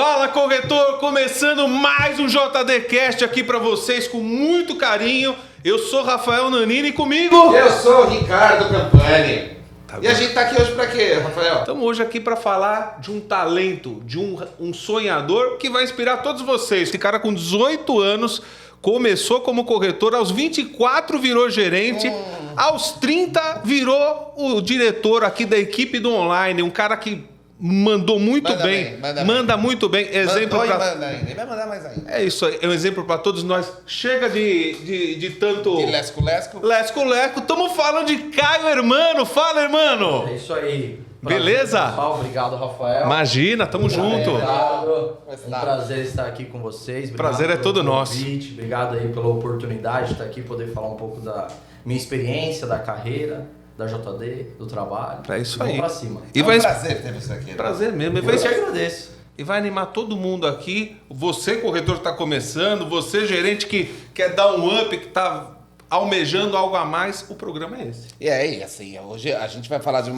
Fala, corretor! Começando mais um JDcast aqui pra vocês com muito carinho. Eu sou Rafael Nanini e comigo... Eu sou o Ricardo Campani. E a gente tá aqui hoje pra quê, Rafael? Estamos hoje aqui pra falar de um talento, de um sonhador que vai inspirar todos vocês. Esse cara com 18 anos começou como corretor, aos 24 virou gerente, aos 30 virou o diretor aqui da equipe do online. Um cara que mandou muito bem, manda muito bem. Exemplo pra... Ele vai mandar mais ainda. É isso aí, é um exemplo para todos nós. Chega de tanto... De lesco-lesco. Lesco-lesco. Estamos falando de Caio Hermano. Fala, Hermano. É isso aí. Beleza? Pessoal, obrigado, Rafael. Imagina, tamo junto. Obrigado. Um prazer estar aqui com vocês. Obrigado Prazer é todo nosso. Obrigado aí pela oportunidade de estar aqui, poder falar um pouco da minha experiência, da carreira, da JD, do trabalho. É isso Vamos aí. pra cima. E É vai... um prazer ter você aqui. Prazer mesmo. Eu te agradeço. E vai animar todo mundo aqui. Você, corretor que está começando, você, gerente que quer dar um up, que está almejando algo a mais, o programa é esse. E aí, assim, hoje a gente vai falar de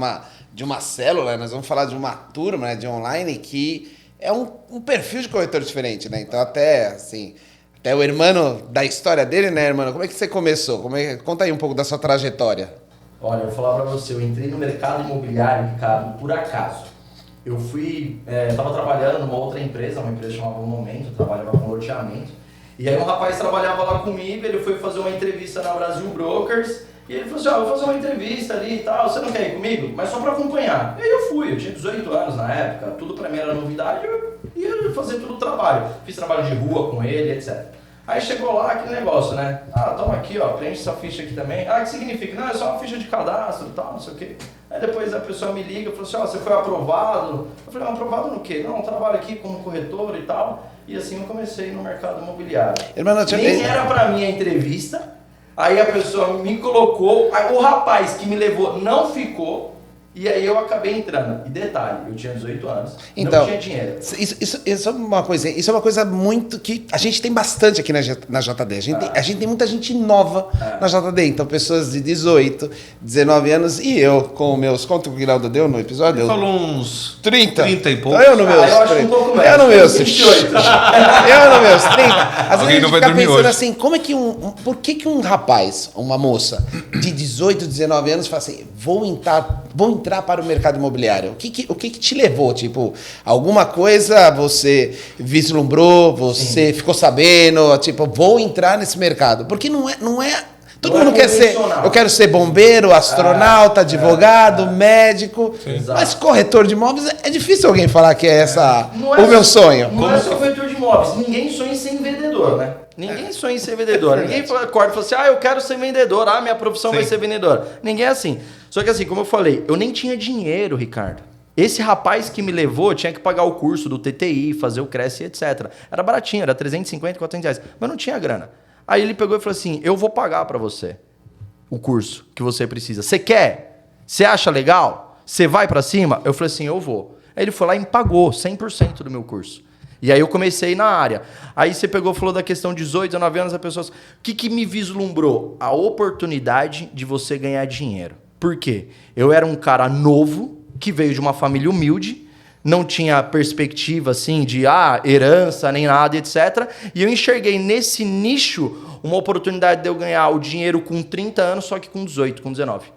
uma célula, nós vamos falar de uma turma, né, de online que é um perfil de corretor diferente, né? Então até o Hermano, da história dele, né, Hermano? Como é que você começou? Conta aí um pouco da sua trajetória. Olha, eu vou falar pra você, eu entrei no mercado imobiliário, Ricardo, por acaso. Eu tava trabalhando numa outra empresa, uma empresa chamada Momento, eu trabalhava com loteamento. E aí um rapaz trabalhava lá comigo, ele foi fazer uma entrevista na Brasil Brokers, e ele falou assim, vou fazer uma entrevista ali e tal, você não quer ir comigo? Mas só pra acompanhar. E aí eu fui, eu tinha 18 anos na época, tudo pra mim era novidade, eu ia fazer tudo o trabalho. Fiz trabalho de rua com ele, etc. Aí chegou lá aquele negócio, né? Toma aqui, ó, preenche essa ficha aqui também. O que significa? Não, é só uma ficha de cadastro e tal, não sei o quê. Aí depois a pessoa me liga e falou assim, você foi aprovado? Eu falei, aprovado no quê? Não, eu trabalho aqui como corretor e tal. E assim eu comecei no mercado imobiliário. Irmão, Nem era pra mim a entrevista, aí a pessoa me colocou, aí o rapaz que me levou não ficou. E aí eu acabei entrando. E detalhe, eu tinha 18 anos, então, não tinha dinheiro. Isso é uma coisa muito que a gente tem bastante aqui na JD. A gente tem muita gente nova na JD. Então, pessoas de 18, 19 anos e eu com meus... Quanto o Guiraldo deu no episódio? Ele falou uns 30 e poucos. Eu no meus eu acho um pouco mais. Eu no meus 28. Eu no meus 30. Às Alguém vezes não a vai gente fica dormir pensando hoje. assim, como é que por que um rapaz, uma moça de 18, 19 anos fala assim, vou entrar para o mercado imobiliário? O que te levou? Tipo, alguma coisa você vislumbrou, você Sim. ficou sabendo, tipo, vou entrar nesse mercado. Porque não é todo Não mundo é quer ser. convencional. Eu quero ser bombeiro, astronauta, advogado, médico. Exato. Mas corretor de imóveis é difícil alguém falar que é Não é o meu só- sonho. Não é só corretor de imóveis. Ninguém sonha em ser vendedor, né? Ninguém sonha em ser vendedor. Ninguém acorda e fala assim, eu quero ser vendedor, minha profissão vai ser vendedor. Ninguém é assim. Só que assim, como eu falei, eu nem tinha dinheiro, Ricardo. Esse rapaz que me levou tinha que pagar o curso do TTI, fazer o Cresce, etc. Era baratinho, era 350, 400 reais. Mas não tinha grana. Aí ele pegou e falou assim, eu vou pagar pra você o curso que você precisa. Você quer? Você acha legal? Você vai pra cima? Eu falei assim, eu vou. Aí ele foi lá e me pagou 100% do meu curso. E aí eu comecei na área. Aí você pegou e falou da questão de 18, 19 anos, a pessoa... O que me vislumbrou? A oportunidade de você ganhar dinheiro. Por quê? Eu era um cara novo, que veio de uma família humilde, não tinha perspectiva assim de herança, nem nada, etc. E eu enxerguei nesse nicho uma oportunidade de eu ganhar o dinheiro com 30 anos, só que com 18, com 19.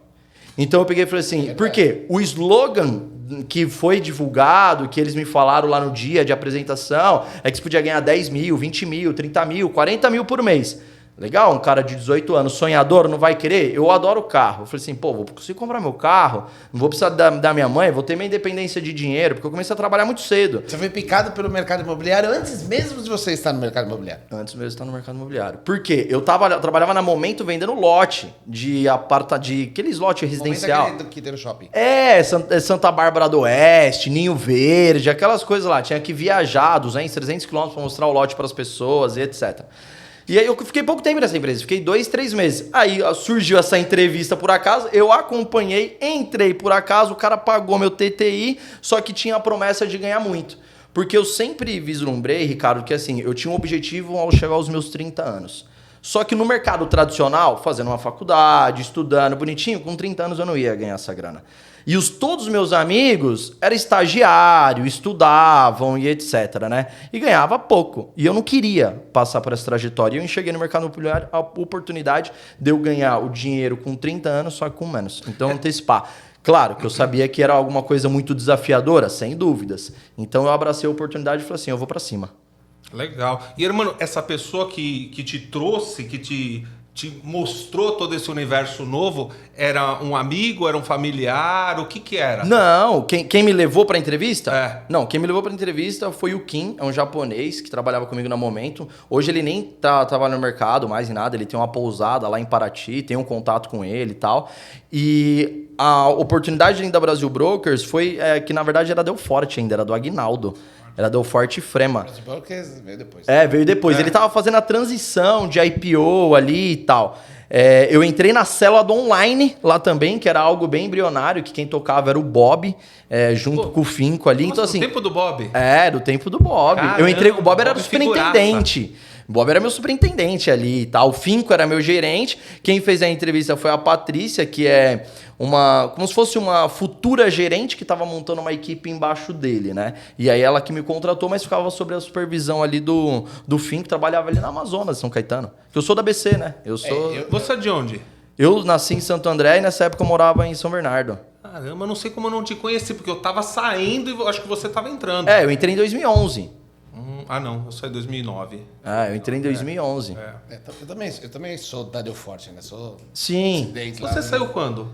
Então eu peguei e falei assim, por quê? O slogan que foi divulgado, que eles me falaram lá no dia de apresentação, é que você podia ganhar 10 mil, 20 mil, 30 mil, 40 mil por mês. Legal, um cara de 18 anos, sonhador, não vai querer? Eu adoro carro. Eu falei assim, vou conseguir comprar meu carro, não vou precisar da minha mãe, vou ter minha independência de dinheiro, porque eu comecei a trabalhar muito cedo. Você foi picado pelo mercado imobiliário antes mesmo de você estar no mercado imobiliário. Antes mesmo de estar no mercado imobiliário. Por quê? Eu trabalhava na Momento vendendo lote de aqueles lotes residencial. Momento que tem no shopping. Santa Bárbara do Oeste, Ninho Verde, aquelas coisas lá. Tinha que viajar 200, 300 quilômetros para mostrar o lote para as pessoas e etc. E aí eu fiquei pouco tempo nessa empresa, fiquei 2, 3 meses. Aí surgiu essa entrevista por acaso, eu acompanhei, entrei por acaso, o cara pagou meu TTI, só que tinha a promessa de ganhar muito. Porque eu sempre vislumbrei, Ricardo, que assim, eu tinha um objetivo ao chegar aos meus 30 anos. Só que no mercado tradicional, fazendo uma faculdade, estudando bonitinho, com 30 anos eu não ia ganhar essa grana. E todos os meus amigos eram estagiários, estudavam e etc, né? E ganhava pouco. E eu não queria passar por essa trajetória. E eu enxerguei no mercado imobiliário a oportunidade de eu ganhar o dinheiro com 30 anos, só que com menos. Então, antecipar. Claro que eu sabia que era alguma coisa muito desafiadora, sem dúvidas. Então, eu abracei a oportunidade e falei assim, eu vou pra cima. Legal. E, irmão, essa pessoa que te trouxe, que te mostrou todo esse universo novo, era um amigo, era um familiar? O que era? Não, quem me levou pra entrevista? É. Não, quem me levou pra entrevista foi o Kim, é um japonês que trabalhava comigo no momento. Hoje ele nem trabalha no mercado mais em nada, ele tem uma pousada lá em Paraty, tem um contato com ele e tal. E a oportunidade da Brasil Brokers foi que na verdade era Del Forte ainda, era do Aguinaldo. Era Del Forte e Frema. Veio depois. Veio depois. Ele tava fazendo a transição de IPO ali e tal. Eu entrei na célula do online lá também, que era algo bem embrionário, que quem tocava era o Bob, junto com o Finco ali. Então, assim, do tempo do Bob? Do tempo do Bob. Caramba, eu entrei, o Bob era Bob do superintendente. figuraça. O Bob era meu superintendente ali e tal. O Finco era meu gerente. Quem fez a entrevista foi a Patrícia, que é como se fosse uma futura gerente que estava montando uma equipe embaixo dele, né? E aí ela que me contratou, mas ficava sobre a supervisão ali do Finco, que trabalhava ali na Amazonas, São Caetano. Eu sou da ABC, né? Você é de onde? Eu nasci em Santo André e nessa época eu morava em São Bernardo. Caramba, eu não sei como eu não te conheci, porque eu tava saindo e acho que você tava entrando. Eu entrei em 2011. Não, eu saí em 2009. Eu entrei em 2011. Eu também sou da Del Forte, né? Sou Sim. Você saiu quando?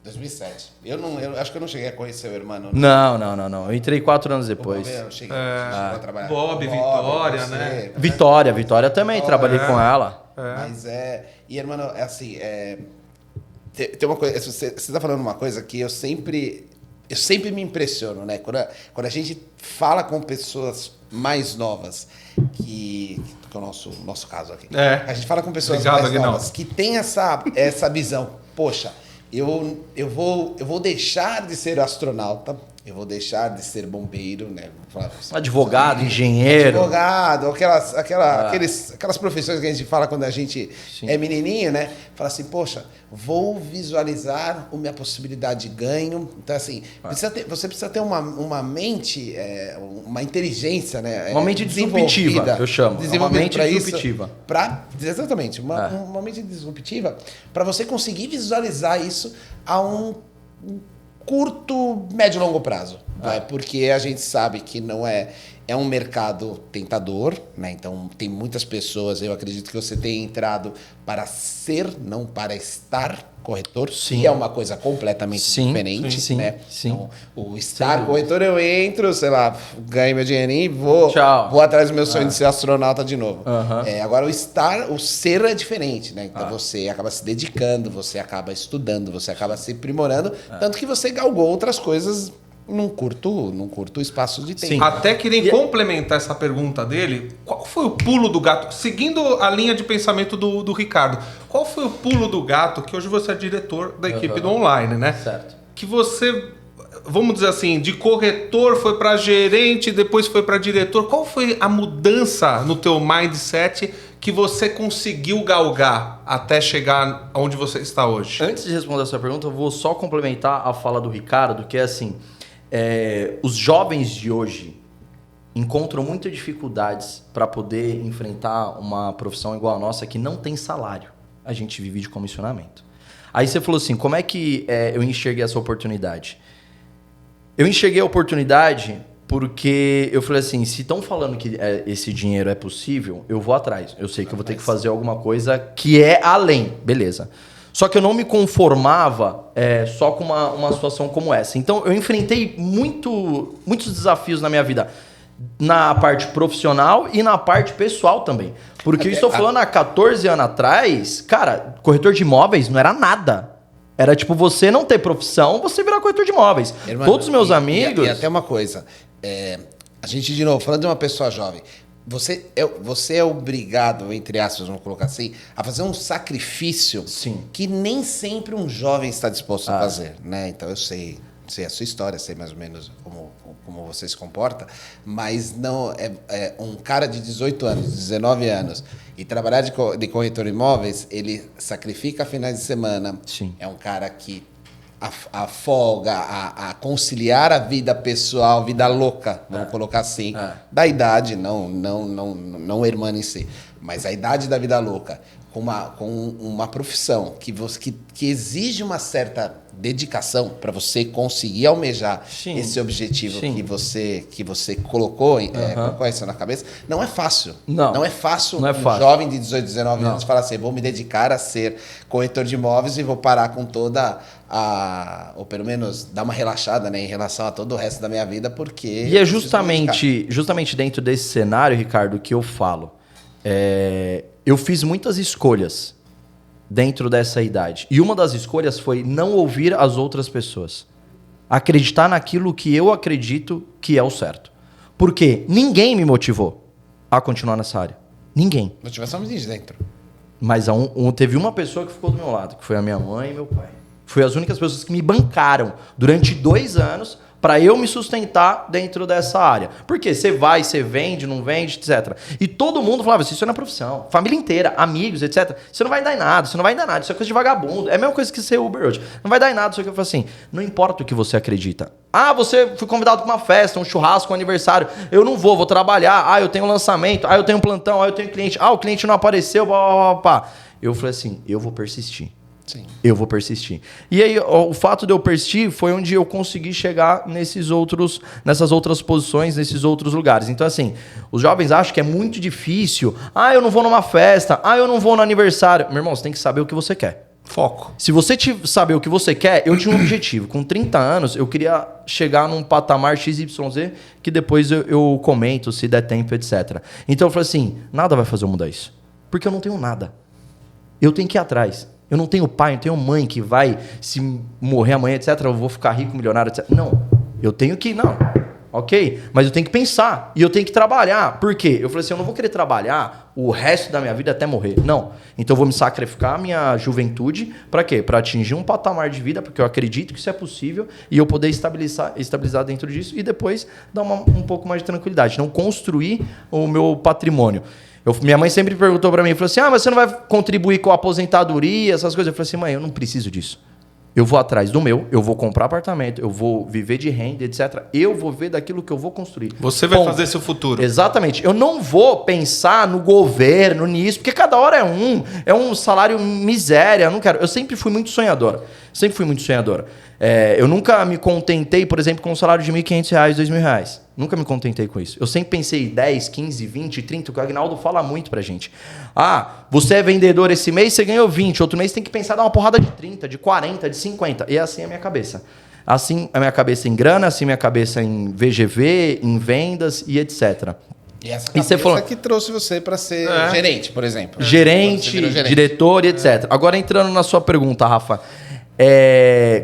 2007. Eu acho que eu não cheguei a conhecer o irmão. Não. Eu entrei 4 anos depois. Eu cheguei a trabalhar. Bob, Vitória, né? Vitória também, trabalhei com ela. Mas E, irmão, é assim, tem uma coisa... Você tá falando uma coisa que eu sempre me impressiono, né? Quando a gente fala com pessoas mais novas, que é o nosso caso aqui. A gente fala com pessoas mais novas que tem essa visão. Poxa, eu vou deixar de ser astronauta, eu vou deixar de ser bombeiro, né? Advogado, engenheiro. Advogado, aquelas profissões que a gente fala quando a gente é menininho, né? Fala assim, poxa, vou visualizar a minha possibilidade de ganho. Então, assim, você precisa ter uma mente, uma inteligência, né? Uma mente disruptiva, eu chamo. Uma mente disruptiva. Exatamente, uma mente disruptiva para você conseguir visualizar isso a um curto, médio e longo prazo. Porque a gente sabe que não é um mercado tentador, né? Então tem muitas pessoas, eu acredito que você tenha entrado para ser, não para estar corretor, que é uma coisa completamente diferente, né? Então, o estar corretor, eu entro, sei lá, ganho meu dinheirinho e vou atrás do meu sonho de ser astronauta de novo. Agora o ser é diferente, né? Então você acaba se dedicando, você acaba estudando, você acaba se aprimorando, tanto que você galgou outras coisas num curto espaço de tempo. Até queria complementar essa pergunta dele. Qual foi o pulo do gato? Seguindo a linha de pensamento do Ricardo, qual foi o pulo do gato que hoje você é diretor da equipe do online, né? Certo. Que você, vamos dizer assim, de corretor foi para gerente, depois foi para diretor. Qual foi a mudança no teu mindset que você conseguiu galgar até chegar onde você está hoje? Antes de responder essa pergunta, eu vou só complementar a fala do Ricardo, que é assim, os jovens de hoje encontram muitas dificuldades para poder enfrentar uma profissão igual a nossa que não tem salário. A gente vive de comissionamento. Aí você falou assim, como é que eu enxerguei essa oportunidade? Eu enxerguei a oportunidade porque eu falei assim, se estão falando que esse dinheiro é possível, eu vou atrás. Eu sei que eu vou ter que fazer alguma coisa que é além, beleza. Só que eu não me conformava só com uma situação como essa. Então, eu enfrentei muitos desafios na minha vida. Na parte profissional e na parte pessoal também. Porque eu estou falando há 14 anos atrás, cara, corretor de imóveis não era nada. Era tipo, você não ter profissão, você virar corretor de imóveis. Irmão, todos os meus amigos... E até uma coisa, a gente, de novo, falando de uma pessoa jovem, você é obrigado, entre aspas, vamos colocar assim, a fazer um sacrifício que nem sempre um jovem está disposto a fazer, né? Então eu sei a sua história, sei mais ou menos como você se comporta, mas não um cara de 18 anos, 19 anos, E trabalhar de corretor de imóveis, ele sacrifica finais de semana. Sim. É um cara que a folga, a conciliar a vida pessoal, vida louca, vamos colocar assim, da idade, não o irmão em si, mas a idade da vida louca, com uma profissão que exige uma certa dedicação para você conseguir almejar esse objetivo que você colocou isso na cabeça, não é fácil. Não é fácil um jovem de 18, 19 anos falar assim, vou me dedicar a ser corretor de imóveis e vou parar com toda ou pelo menos dar uma relaxada, né, em relação a todo o resto da minha vida, porque... E é justamente dentro desse cenário, Ricardo, que eu falo. Eu fiz muitas escolhas dentro dessa idade. E uma das escolhas foi não ouvir as outras pessoas. Acreditar naquilo que eu acredito que é o certo. Porque ninguém me motivou a continuar nessa área. Ninguém. Motivação de dentro. Mas teve uma pessoa que ficou do meu lado, que foi a minha mãe e meu pai. Foi as únicas pessoas que me bancaram durante 2 anos para eu me sustentar dentro dessa área. Porque você vai, você vende, não vende, etc. E todo mundo falava assim, isso não é profissão. Família inteira, amigos, etc. Você não vai dar em nada, isso não vai dar nada, isso é coisa de vagabundo. É a mesma coisa que ser Uber hoje. Não vai dar em nada, isso aqui. Eu falo assim, não importa o que você acredita. Você foi convidado para uma festa, um churrasco, um aniversário. Eu não vou trabalhar. Eu tenho um lançamento. Eu tenho um plantão. Eu tenho cliente. O cliente não apareceu. Eu falei assim, eu vou persistir. Sim. Eu vou persistir. E aí, o fato de eu persistir foi onde eu consegui chegar nessas outras posições, nesses outros lugares. Então, assim, os jovens acham que é muito difícil. Eu não vou numa festa. Eu não vou no aniversário. Meu irmão, você tem que saber o que você quer. Foco. Se você saber o que você quer, eu tinha um objetivo. Com 30 anos, eu queria chegar num patamar XYZ, que depois eu comento, se der tempo, etc. Então, eu falei assim, nada vai fazer eu mudar isso. Porque eu não tenho nada. Eu tenho que ir atrás. Eu não tenho pai, não tenho mãe que vai, se morrer amanhã, etc., eu vou ficar rico, milionário, etc. Não, eu tenho que... Não, ok? Mas eu tenho que pensar e eu tenho que trabalhar. Por quê? Eu falei assim, eu não vou querer trabalhar o resto da minha vida até morrer. Não. Então eu vou me sacrificar a minha juventude. Para quê? Para atingir um patamar de vida, porque eu acredito que isso é possível e eu poder estabilizar dentro disso e depois dar um pouco mais de tranquilidade. Não construir o meu patrimônio. Minha mãe sempre perguntou pra mim, falou assim, mas você não vai contribuir com a aposentadoria, essas coisas? Eu falei assim, mãe, eu não preciso disso. Eu vou atrás do meu, eu vou comprar apartamento, eu vou viver de renda, etc. Eu vou ver daquilo que eu vou construir. Você vai fazer seu futuro. Exatamente. Eu não vou pensar no governo, nisso, porque cada hora é um salário miséria, eu não quero. Eu sempre fui muito sonhador. Eu nunca me contentei, por exemplo, com um salário de R$1.500, R$2.000. Nunca me contentei com isso. Eu sempre pensei 10, 15, 20, 30, o que o Agnaldo fala muito pra gente. Você é vendedor esse mês, você ganhou 20. Outro mês tem que pensar em dar uma porrada de 30, de 40, de 50. E assim é a minha cabeça. Assim a minha cabeça em grana, assim a minha cabeça em VGV, em vendas e etc. E essa cabeça que trouxe você para ser gerente, por exemplo. Gerente, diretor e etc. Agora entrando na sua pergunta, Rafa.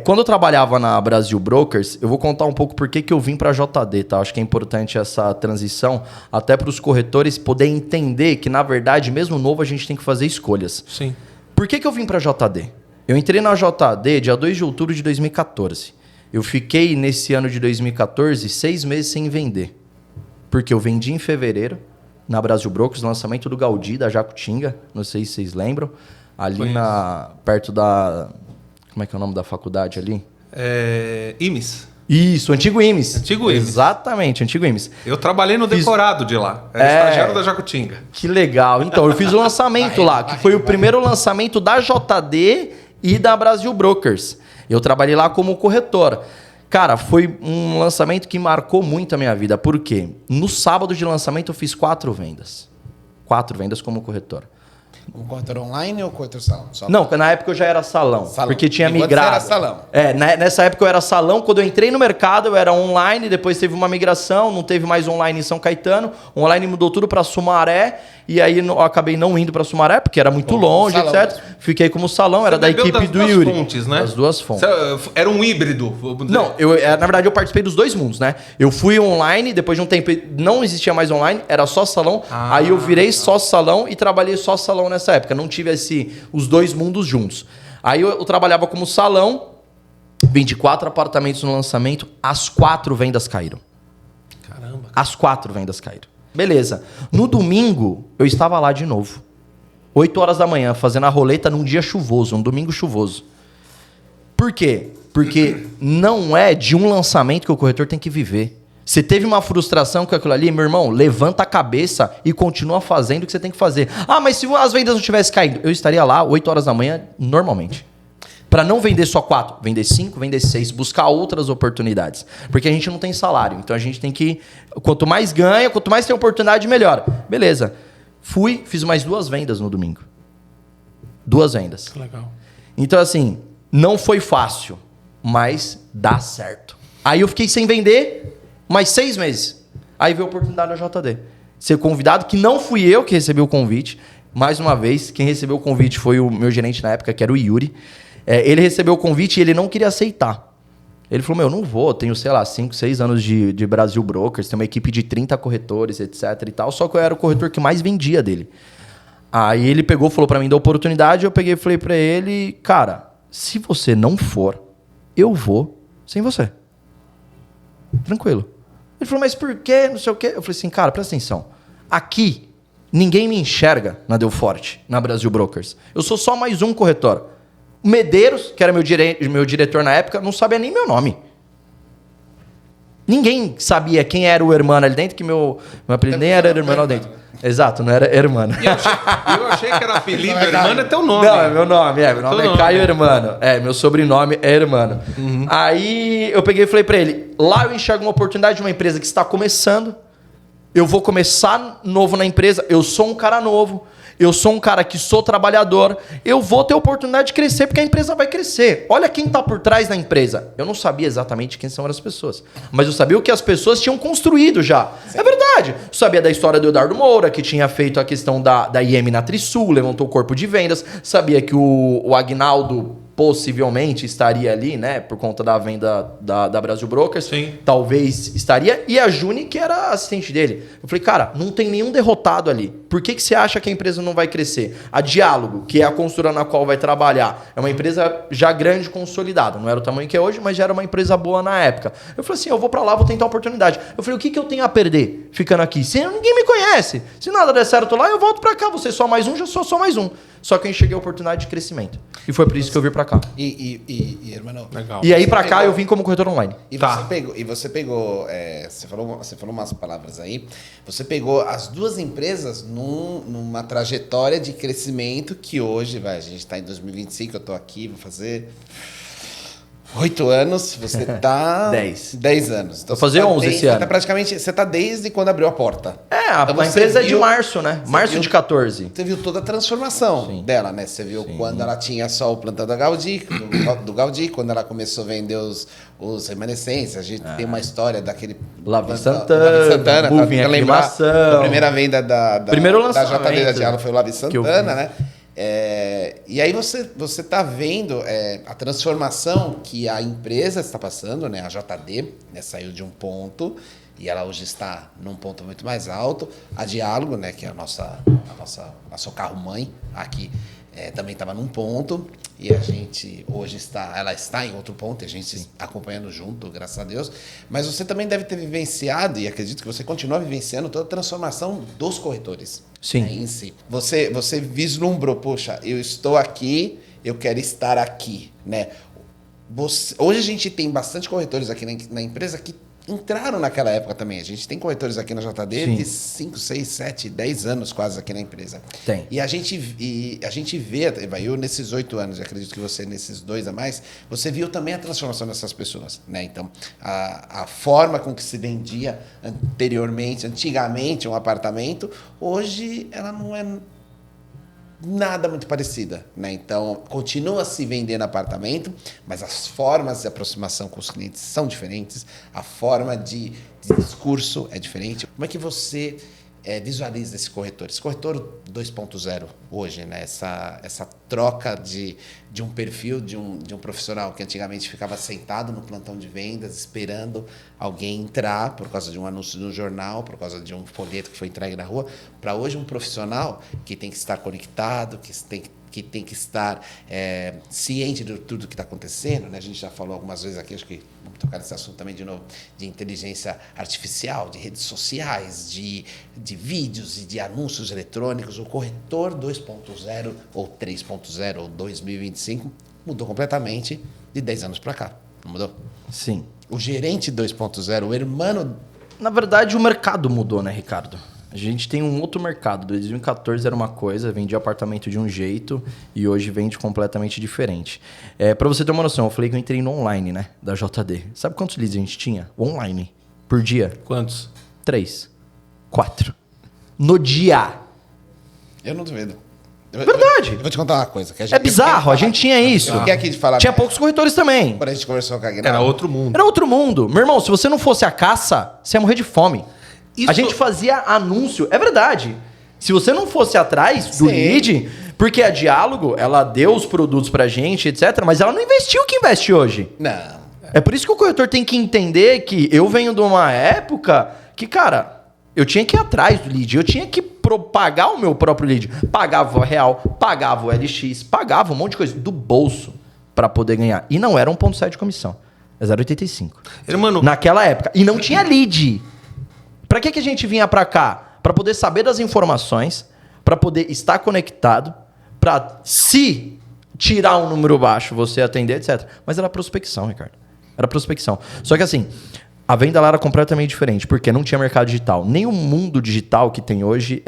Quando eu trabalhava na Brasil Brokers, eu vou contar um pouco por que eu vim para a JD, tá? Acho que é importante essa transição, até para os corretores poderem entender que, na verdade, mesmo novo, a gente tem que fazer escolhas. Sim. Por que eu vim para a JD? Eu entrei na JD dia 2 de outubro de 2014. Eu fiquei, nesse ano de 2014, 6 meses sem vender. Porque eu vendi em fevereiro, na Brasil Brokers, lançamento do Gaudí, da Jacutinga, não sei se vocês lembram, ali perto da... Como é que é o nome da faculdade ali? IMES. Isso, antigo IMES. Antigo IMES. Exatamente, antigo IMES. Eu trabalhei no decorado de lá. Era estagiário da Jacutinga. Que legal. Então, eu fiz o lançamento lá, que foi o primeiro lançamento da JD e da Brasil Brokers. Eu trabalhei lá como corretor. Cara, foi um lançamento que marcou muito a minha vida. Por quê? No sábado de lançamento eu fiz 4 vendas. 4 vendas como corretor. Um corretor online ou corretor salão? Não, na época eu já era salão. Porque tinha migrado. Você era salão. Nessa época eu era salão. Quando eu entrei no mercado, eu era online. Depois teve uma migração, não teve mais online em São Caetano. O online mudou tudo para Sumaré. E aí eu acabei não indo para Sumaré, porque era muito longe, etc. Mesmo. Fiquei como salão, era da equipe do Yuri. Das duas fontes, né? Das duas fontes. Era um híbrido. Não, na verdade eu participei dos 2 mundos, né? Eu fui online, depois de um tempo não existia mais online, era só salão. Aí eu virei só salão e trabalhei só salão nessa época. Não tive os 2 mundos juntos. Aí eu trabalhava como salão, 24 apartamentos no lançamento, as 4 vendas caíram. Caramba. As 4 vendas caíram. Beleza. No domingo, eu estava lá de novo. 8 horas da manhã, fazendo a roleta num dia chuvoso, um domingo chuvoso. Por quê? Porque não é de um lançamento que o corretor tem que viver. Você teve uma frustração com aquilo ali, meu irmão, levanta a cabeça e continua fazendo o que você tem que fazer. Ah, mas se as vendas não tivessem caído, eu estaria lá 8 horas da manhã normalmente. Para não vender só 4, vender 5, vender 6, buscar outras oportunidades. Porque a gente não tem salário, então a gente tem que... Quanto mais ganha, quanto mais tem oportunidade, melhor. Beleza. Fui, fiz mais 2 vendas no domingo. 2 vendas. Legal. Então assim, não foi fácil, mas dá certo. Aí eu fiquei sem vender mais 6 meses. Aí veio a oportunidade da JD. Ser convidado, que não fui eu que recebi o convite. Mais uma vez, quem recebeu o convite foi o meu gerente na época, que era o Yuri. Ele recebeu o convite e ele não queria aceitar. Ele falou, eu não vou, tenho, sei lá, 5, 6 anos de Brasil Brokers, tenho uma equipe de 30 corretores, etc e tal, só que eu era o corretor que mais vendia dele. Aí ele pegou, falou pra mim da oportunidade, eu peguei e falei pra ele, cara, se você não for, eu vou sem você. Tranquilo. Ele falou, mas por quê? Não sei o quê. Eu falei assim, cara, presta atenção. Aqui, ninguém me enxerga na Delforte, na Brasil Brokers. Eu sou só mais um corretor. O Medeiros, que era meu diretor na época, não sabia nem meu nome. Ninguém sabia quem era o hermano ali dentro, que meu apelido nem era hermano ali dentro. Exato, não era hermano. E eu achei que era Felipe Hermano, é teu nome. Não, é meu nome, meu nome é Caio Hermano. Meu sobrenome é Hermano. Uhum. Aí eu peguei e falei pra ele, lá eu enxergo uma oportunidade de uma empresa que está começando, eu vou começar novo na empresa, eu sou um cara novo, eu sou um cara que sou trabalhador, eu vou ter oportunidade de crescer porque a empresa vai crescer. Olha quem está por trás da empresa. Eu não sabia exatamente quem são as pessoas, mas eu sabia o que as pessoas tinham construído já. Sim. É verdade. Eu sabia da história do Eduardo Moura, que tinha feito a questão da IM na Trisul, levantou o corpo de vendas. Sabia que o Agnaldo possivelmente estaria ali, né? Por conta da venda da Brasil Brokers. Sim. Talvez estaria. E a Juni, que era assistente dele. Eu falei, cara, não tem nenhum derrotado ali. Por que você acha que a empresa não vai crescer? A Diálogo, que é a construtora na qual vai trabalhar, é uma empresa já grande, consolidada. Não era o tamanho que é hoje, mas já era uma empresa boa na época. Eu falei assim, eu vou pra lá, vou tentar a oportunidade. Eu falei, o que eu tenho a perder ficando aqui? Se ninguém me conhece. Se nada der certo lá, eu volto pra cá. Você só mais um, já sou só mais um. Só que eu enxerguei a oportunidade de crescimento. E foi por isso que eu vim pra cá. Irmão, legal. E aí pra cá eu vim como corretor online. Você pegou você falou umas palavras aí. Você pegou as 2 empresas numa trajetória de crescimento que hoje, a gente está em 2025, eu tô aqui, vou fazer 8 anos, você tá... 10 anos. Então, vou fazer 11 esse ano. Você tá desde quando abriu a porta. A empresa é de março, né? Março de 14. Você viu toda a transformação dela, né? Você viu quando ela tinha só o plantão da Gaudí, do Gaudí, quando ela começou a vender os remanescentes. A gente tem uma história daquele... Lava Santana, Moving Aclimação. A primeira venda Primeiro lançamento da JD da Diálogo foi o Lava Santana, né? E aí você está vendo a transformação que a empresa está passando, né? A JD, né? Saiu de um ponto e ela hoje está num ponto muito mais alto. A Diálogo, né? Que é nosso carro-mãe aqui, também estava num ponto e a gente hoje ela está em outro ponto, e a gente acompanhando junto, graças a Deus. Mas você também deve ter vivenciado, e acredito que você continua vivenciando, toda a transformação dos corretores. Sim. Em si. Você vislumbrou, poxa, eu estou aqui, eu quero estar aqui, né? Hoje a gente tem bastante corretores aqui na empresa que entraram naquela época também. A gente tem corretores aqui na JD de 5, 6, 7, 10 anos quase aqui na empresa. Tem. E a gente vê, eu nesses 8 anos, eu acredito que você nesses 2 a mais, você viu também a transformação dessas pessoas, né? Então, a forma com que se vendia antigamente um apartamento, hoje ela não é nada muito parecida, né? Então, continua se vendendo apartamento, mas as formas de aproximação com os clientes são diferentes, a forma de discurso é diferente. Como é que você visualiza esse corretor 2.0 hoje, né? Essa troca de um perfil de um profissional que antigamente ficava sentado no plantão de vendas esperando alguém entrar por causa de um anúncio no jornal, por causa de um folheto que foi entregue na rua, para hoje um profissional que tem que estar conectado, que tem que que tem que estar ciente de tudo que está acontecendo, né? A gente já falou algumas vezes aqui, acho que vamos tocar nesse assunto também de novo, de inteligência artificial, de redes sociais, de vídeos e de anúncios eletrônicos. O corretor 2.0 ou 3.0 ou 2025 mudou completamente de 10 anos para cá. Não mudou? Sim. O gerente 2.0, o hermano... Na verdade, o mercado mudou, né, Ricardo? A gente tem um outro mercado. 2014 era uma coisa, vendia apartamento de um jeito e hoje vende completamente diferente. Para você ter uma noção, eu falei que eu entrei no online, né, da JD. Sabe quantos leads a gente tinha online por dia? Quantos? 3, 4. No dia. Eu não duvido. Verdade. Eu vou te contar uma coisa. Que É bizarro, a gente tinha isso. Eu fiquei aqui de falar... Tinha poucos corretores também. Quando a gente conversou com a Aguinaldo... Era outro mundo. Era outro mundo. Meu irmão, se você não fosse a caça, você ia morrer de fome. Isso- A gente fazia anúncio. É verdade. Se você não fosse atrás do Sim. lead, porque a Diálogo, ela deu os produtos pra gente, etc., mas ela não investiu o que investe hoje. Não. É por isso que o corretor tem que entender que eu venho de uma época que, cara, eu tinha que ir atrás do lead, eu tinha que propagar o meu próprio lead. Pagava o real, pagava o LX, pagava um monte de coisa do bolso pra poder ganhar. E não era 1,7 de comissão, é 0,85. Irmão, Naquela época. E não tinha lead. Pra que a gente vinha pra cá? Pra poder saber das informações, pra poder estar conectado, pra se tirar um número baixo, você atender, etc. Mas era prospecção, Ricardo. Era prospecção. Só que assim, a venda lá era completamente diferente, porque não tinha mercado digital. Nem o mundo digital que tem hoje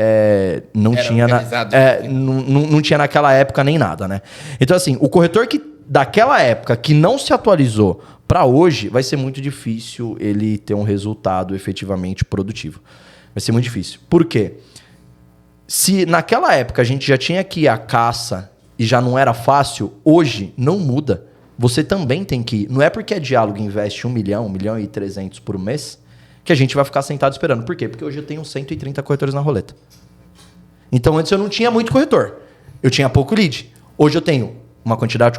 não Era tinha organizado. não tinha naquela época nem nada, né? Então assim, o corretor que daquela época que não se atualizou para hoje, vai ser muito difícil ele ter um resultado efetivamente produtivo. Vai ser muito difícil. Por quê? Se naquela época a gente já tinha aqui a caça e já não era fácil, hoje não muda. Você também tem que ir. Não é porque a Diálogo investe 1 milhão, 1 milhão e 300 por mês, que a gente vai ficar sentado esperando. Por quê? Porque hoje eu tenho 130 corretores na roleta. Então antes eu não tinha muito corretor. Eu tinha pouco lead. Hoje eu tenho uma quantidade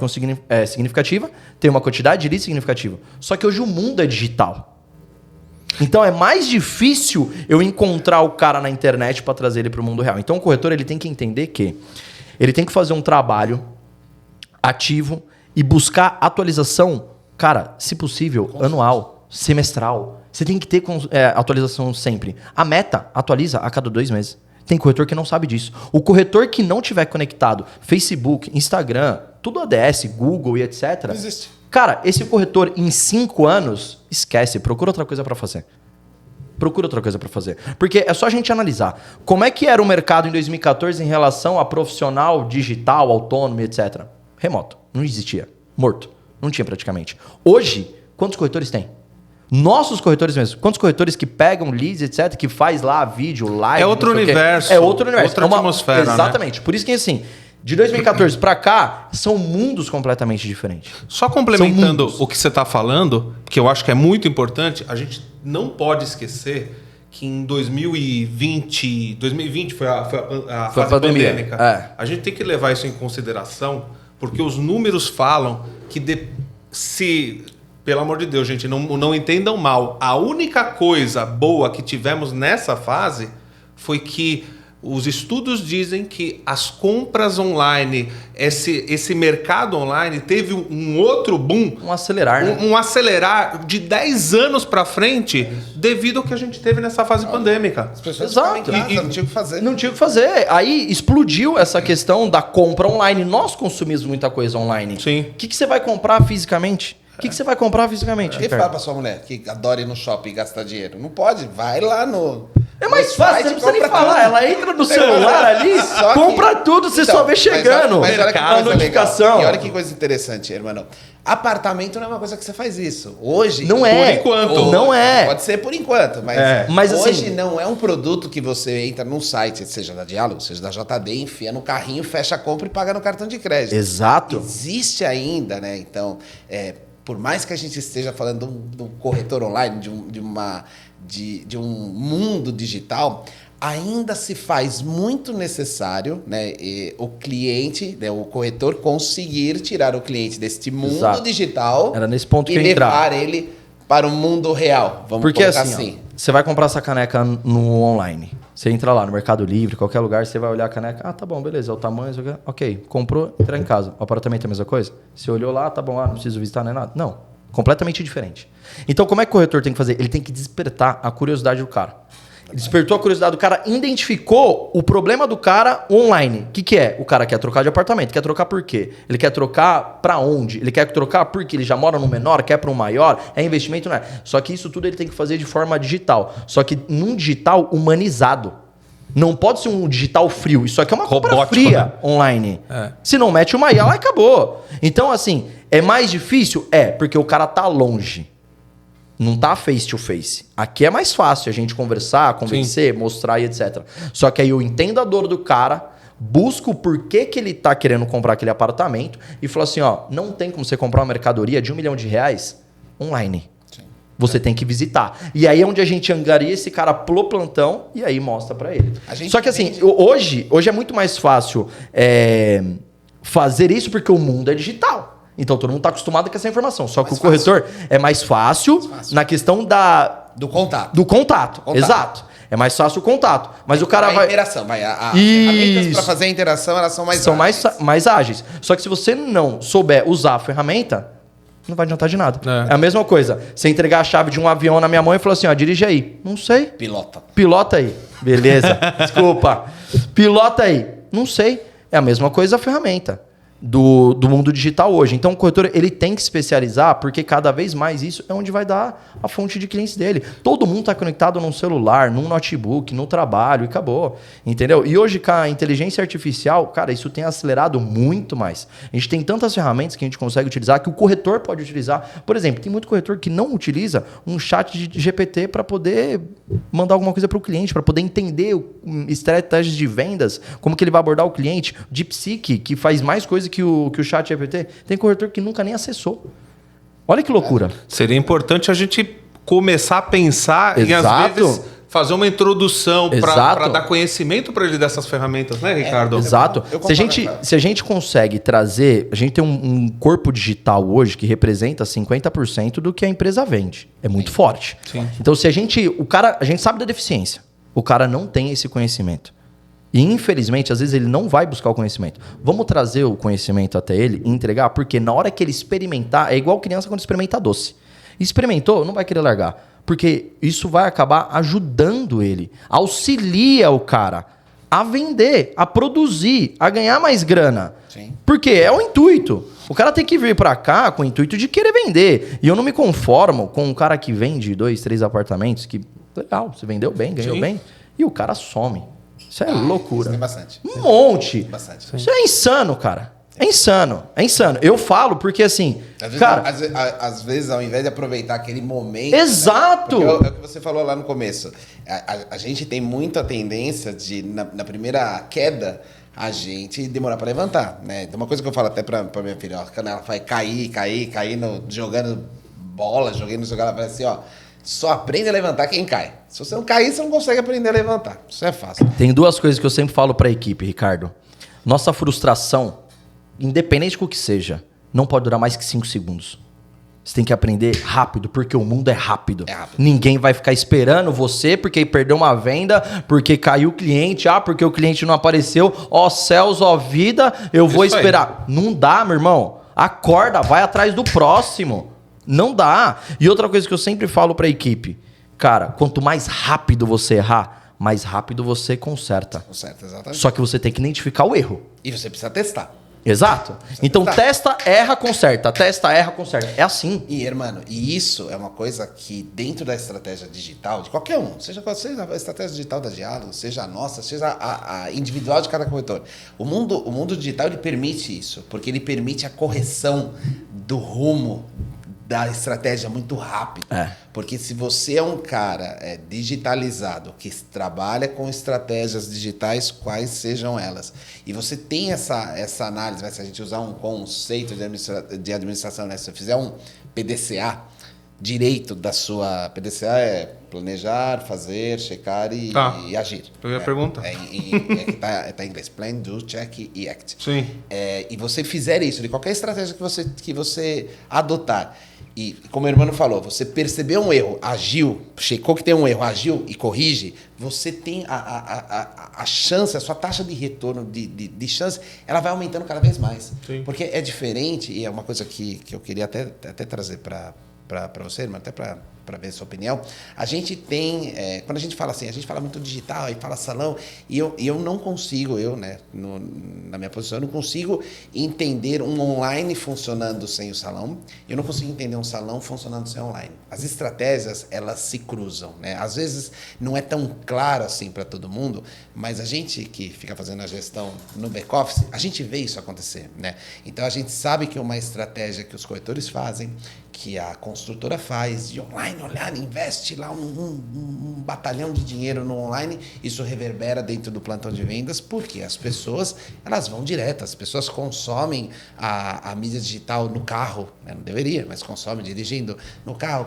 significativa, tenho uma quantidade de lead significativa. Só que hoje o mundo é digital. Então é mais difícil eu encontrar o cara na internet para trazer ele para o mundo real. Então o corretor ele tem que entender que ele tem que fazer um trabalho ativo e buscar atualização, cara, se possível, anual, semestral. Você tem que ter atualização sempre. A Meta atualiza a cada 2 meses. Tem corretor que não sabe disso. O corretor que não tiver conectado, Facebook, Instagram, tudo ADS, Google e etc. Não existe. Cara, esse corretor em 5 anos, esquece, procura outra coisa para fazer. Procura outra coisa para fazer. Porque é só a gente analisar. Como é que era o mercado em 2014 em relação a profissional, digital, autônomo, etc. Remoto. Não existia. Morto. Não tinha praticamente. Hoje, quantos corretores tem? Nossos corretores mesmo. Quantos corretores que pegam leads, etc., que faz lá vídeo, live... É outro não sei o quê. universo. É outro universo. Outra atmosfera, né? Exatamente. Por isso que, assim, de 2014 para cá, são mundos completamente diferentes. Só complementando São o que você está falando, que eu acho que é muito importante, a gente não pode esquecer que em 2020 foi a fase pandemia. pandêmica. A gente tem que levar isso em consideração, porque os números falam que se... Pelo amor de Deus, gente, não entendam mal. A única coisa boa que tivemos nessa fase foi que os estudos dizem que as compras online, esse mercado online teve um outro boom. Um acelerar, né? Um acelerar de 10 anos para frente devido ao que a gente teve nessa fase pandêmica. As pessoas Exato. ficavam em casa, não tinha o que fazer. Não tinha o que fazer. Aí explodiu essa questão da compra online. Nós consumimos muita coisa online. Sim. O que você vai comprar fisicamente? O que você vai comprar fisicamente? Quem Ricardo? fala pra sua mulher que adora ir no shopping e gastar dinheiro? Não pode, vai lá no... É mais no fácil, site, você não precisa nem compra falar. tudo. Ela entra no celular ali, Só que- compra tudo, você Então, só vê chegando. Mas olha que a coisa notificação. legal. E olha que coisa interessante, irmão. Apartamento não é uma coisa que você faz isso. Hoje... Não é. Por enquanto. Hoje, Não é. Pode ser por enquanto, mas, Mas, assim- hoje não é um produto que você entra num site, seja da Diálogo, seja da JD, enfia no carrinho, fecha a compra e paga no cartão de crédito. Exato. Existe ainda, né? Então, por mais que a gente esteja falando de um corretor online, de um mundo digital, ainda se faz muito necessário, né, o cliente, né, o corretor conseguir tirar o cliente deste mundo Exato. digital Era nesse ponto e que eu ia entrar. levar ele para o mundo real. Vamos Porque colocar assim, ó, você vai comprar essa caneca no online. Você entra lá no Mercado Livre, qualquer lugar, você vai olhar a caneca. Ah, tá bom, beleza, é o tamanho, isso aqui. Ok, comprou, entrar em casa. O apartamento é a mesma coisa? Você olhou lá, tá bom, não preciso visitar, nem nada. Não, completamente diferente. Então, como é que o corretor tem que fazer? Ele tem que despertar a curiosidade do cara. Ele despertou a curiosidade do cara, identificou o problema do cara online. O que é? O cara quer trocar de apartamento. Quer trocar por quê? Ele quer trocar pra onde? Ele quer trocar porque ele já mora no menor, quer para um maior, é investimento, não é? Só que isso tudo ele tem que fazer de forma digital. Só que num digital humanizado. Não pode ser um digital frio. Isso aqui é uma compra Robótico, fria né? online. É. Se não mete uma IA, lá acabou. Então, assim, é mais difícil? É, porque o cara tá longe. Não tá face to face. Aqui é mais fácil a gente conversar, convencer, mostrar e etc. Só que aí eu entendo a dor do cara, busco o porquê que ele tá querendo comprar aquele apartamento e falo assim, ó, não tem como você comprar uma mercadoria de R$1 milhão online. Sim. Você tem que visitar. E aí é onde a gente angaria esse cara pro plantão e aí mostra pra ele. Só que assim, hoje é muito mais fácil fazer isso porque o mundo é digital. Então todo mundo está acostumado com essa informação. Só que o corretor é mais fácil na questão do contato. do contato. Exato. É mais fácil o contato. Mas o cara vai... interação. As ferramentas para fazer a interação, elas são mais ágeis. mais ágeis. Só que se você não souber usar a ferramenta, não vai adiantar de nada. É a mesma coisa. Você entregar a chave de um avião na minha mão e falar assim, ó, dirige aí. Não sei. Pilota aí. Beleza. Desculpa. Pilota aí. Não sei. É a mesma coisa a ferramenta do mundo digital hoje. Então o corretor ele tem que especializar porque cada vez mais isso é onde vai dar a fonte de clientes dele. Todo mundo está conectado num celular, num notebook, no trabalho e acabou. Entendeu? E hoje com a inteligência artificial, cara, isso tem acelerado muito mais. A gente tem tantas ferramentas que a gente consegue utilizar que o corretor pode utilizar. Por exemplo, tem muito corretor que não utiliza um chat de GPT para poder mandar alguma coisa para o cliente, para poder entender estratégias de vendas, como que ele vai abordar o cliente. DeepSeek, que faz mais coisa que o chat GPT, tem corretor que nunca nem acessou. Olha que loucura. Seria importante a gente começar a pensar e às vezes fazer uma introdução para dar conhecimento para ele dessas ferramentas, né, Ricardo? Exato. Se a gente consegue trazer... A gente tem um corpo digital hoje que representa 50% do que a empresa vende. É muito forte. Sim. Então, se a gente sabe da deficiência. O cara não tem esse conhecimento. E, infelizmente, às vezes ele não vai buscar o conhecimento. Vamos trazer o conhecimento até ele e entregar, porque na hora que ele experimentar, é igual criança quando experimenta doce. Experimentou, não vai querer largar. Porque isso vai acabar ajudando ele. Auxilia o cara a vender, a produzir, a ganhar mais grana. Sim. Porque é o intuito. O cara tem que vir pra cá com o intuito de querer vender. E eu não me conformo com um cara que vende 2, 3 apartamentos, que, legal, você vendeu bem, ganhou bem, e o cara some. Isso é loucura. Tem bastante. Um monte. Bastante. Isso é insano, cara. É insano. É insano. Eu falo porque, assim, às vezes, ao invés de aproveitar aquele momento... Exato! Né? É o que você falou lá no começo. A gente tem muita tendência de, na primeira queda, a gente demorar para levantar, né? Tem uma coisa que eu falo até pra minha filha, ó, quando ela vai cair jogando bola, ela fala assim, ó, só aprende a levantar quem cai. Se você não cair, você não consegue aprender a levantar. Isso é fácil. Tem duas coisas que eu sempre falo pra equipe, Ricardo. Nossa frustração, independente do que seja, não pode durar mais que 5 segundos. Você tem que aprender rápido, porque o mundo é rápido. Ninguém vai ficar esperando você porque perdeu uma venda, porque caiu o cliente, porque o cliente não apareceu. Ó céus, ó vida, eu vou esperar. Não dá, meu irmão. Acorda, vai atrás do próximo. Não dá. E outra coisa que eu sempre falo pra equipe. Cara, quanto mais rápido você errar, mais rápido você conserta. Conserta, exatamente. Só que você tem que identificar o erro. E você precisa testar. Exato. Então testa, erra, conserta. Testa, erra, conserta. É assim. E, hermano, isso é uma coisa que dentro da estratégia digital, de qualquer um, seja a estratégia digital da Diálogo, seja a nossa, seja a individual de cada corretor, o mundo digital ele permite isso, porque ele permite a correção do rumo da estratégia muito rápido. Porque se você é um cara digitalizado, que trabalha com estratégias digitais, quais sejam elas, e você tem essa análise, né? Se a gente usar um conceito de administração, né? Se você fizer um PDCA direito da sua PDCA é planejar, fazer, checar e agir. Eu ia perguntar. Tá em inglês. Plan, do, check e act. Sim. E você fizer isso, de qualquer estratégia que você adotar, e como o irmão falou, você percebeu um erro, agiu, checou que tem um erro, agiu e corrige, você tem a chance, a sua taxa de retorno, de chance, ela vai aumentando cada vez mais. Sim. Porque é diferente, e é uma coisa que eu queria até trazer para você, irmão, até para ver a sua opinião. A gente tem, quando a gente fala assim, a gente fala muito digital e fala salão, e eu não consigo, né, na minha posição, eu não consigo entender um online funcionando sem o salão, eu não consigo entender um salão funcionando sem online. As estratégias, elas se cruzam, né? Às vezes não é tão claro assim para todo mundo, mas a gente que fica fazendo a gestão no back-office, a gente vê isso acontecer, né? Então a gente sabe que uma estratégia que os corretores fazem, que a construtora faz, de online, investe lá um batalhão de dinheiro no online, isso reverbera dentro do plantão de vendas, porque as pessoas, elas vão direto, as pessoas consomem a mídia digital no carro, né? Não deveria, mas consomem dirigindo no carro,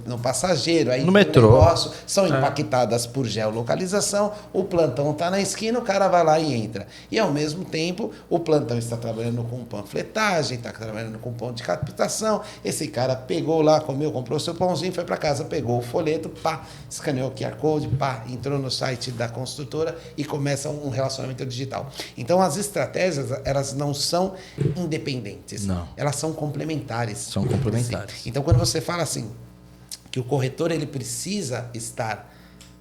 no passageiro, aí no metrô, negócio, são impactadas por geolocalização, o plantão está na esquina, o cara vai lá e entra. E ao mesmo tempo, o plantão está trabalhando com panfletagem, está trabalhando com ponto de captação, esse cara pegou lá, comeu, comprou seu pãozinho, foi para casa, pegou o folheto, pá, escaneou o QR Code, pá, entrou no site da construtora e começa um relacionamento digital. Então, as estratégias, elas não são independentes. Não. Elas são complementares. São complementares. Então, quando você fala assim, que o corretor ele precisa estar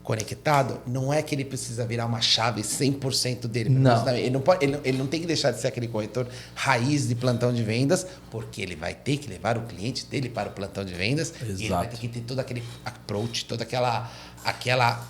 conectado, não é que ele precisa virar uma chave 100% dele. Não. Ele não tem que deixar de ser aquele corretor raiz de plantão de vendas, porque ele vai ter que levar o cliente dele para o plantão de vendas. Exato. E ele vai ter que ter todo aquele approach, toda aquela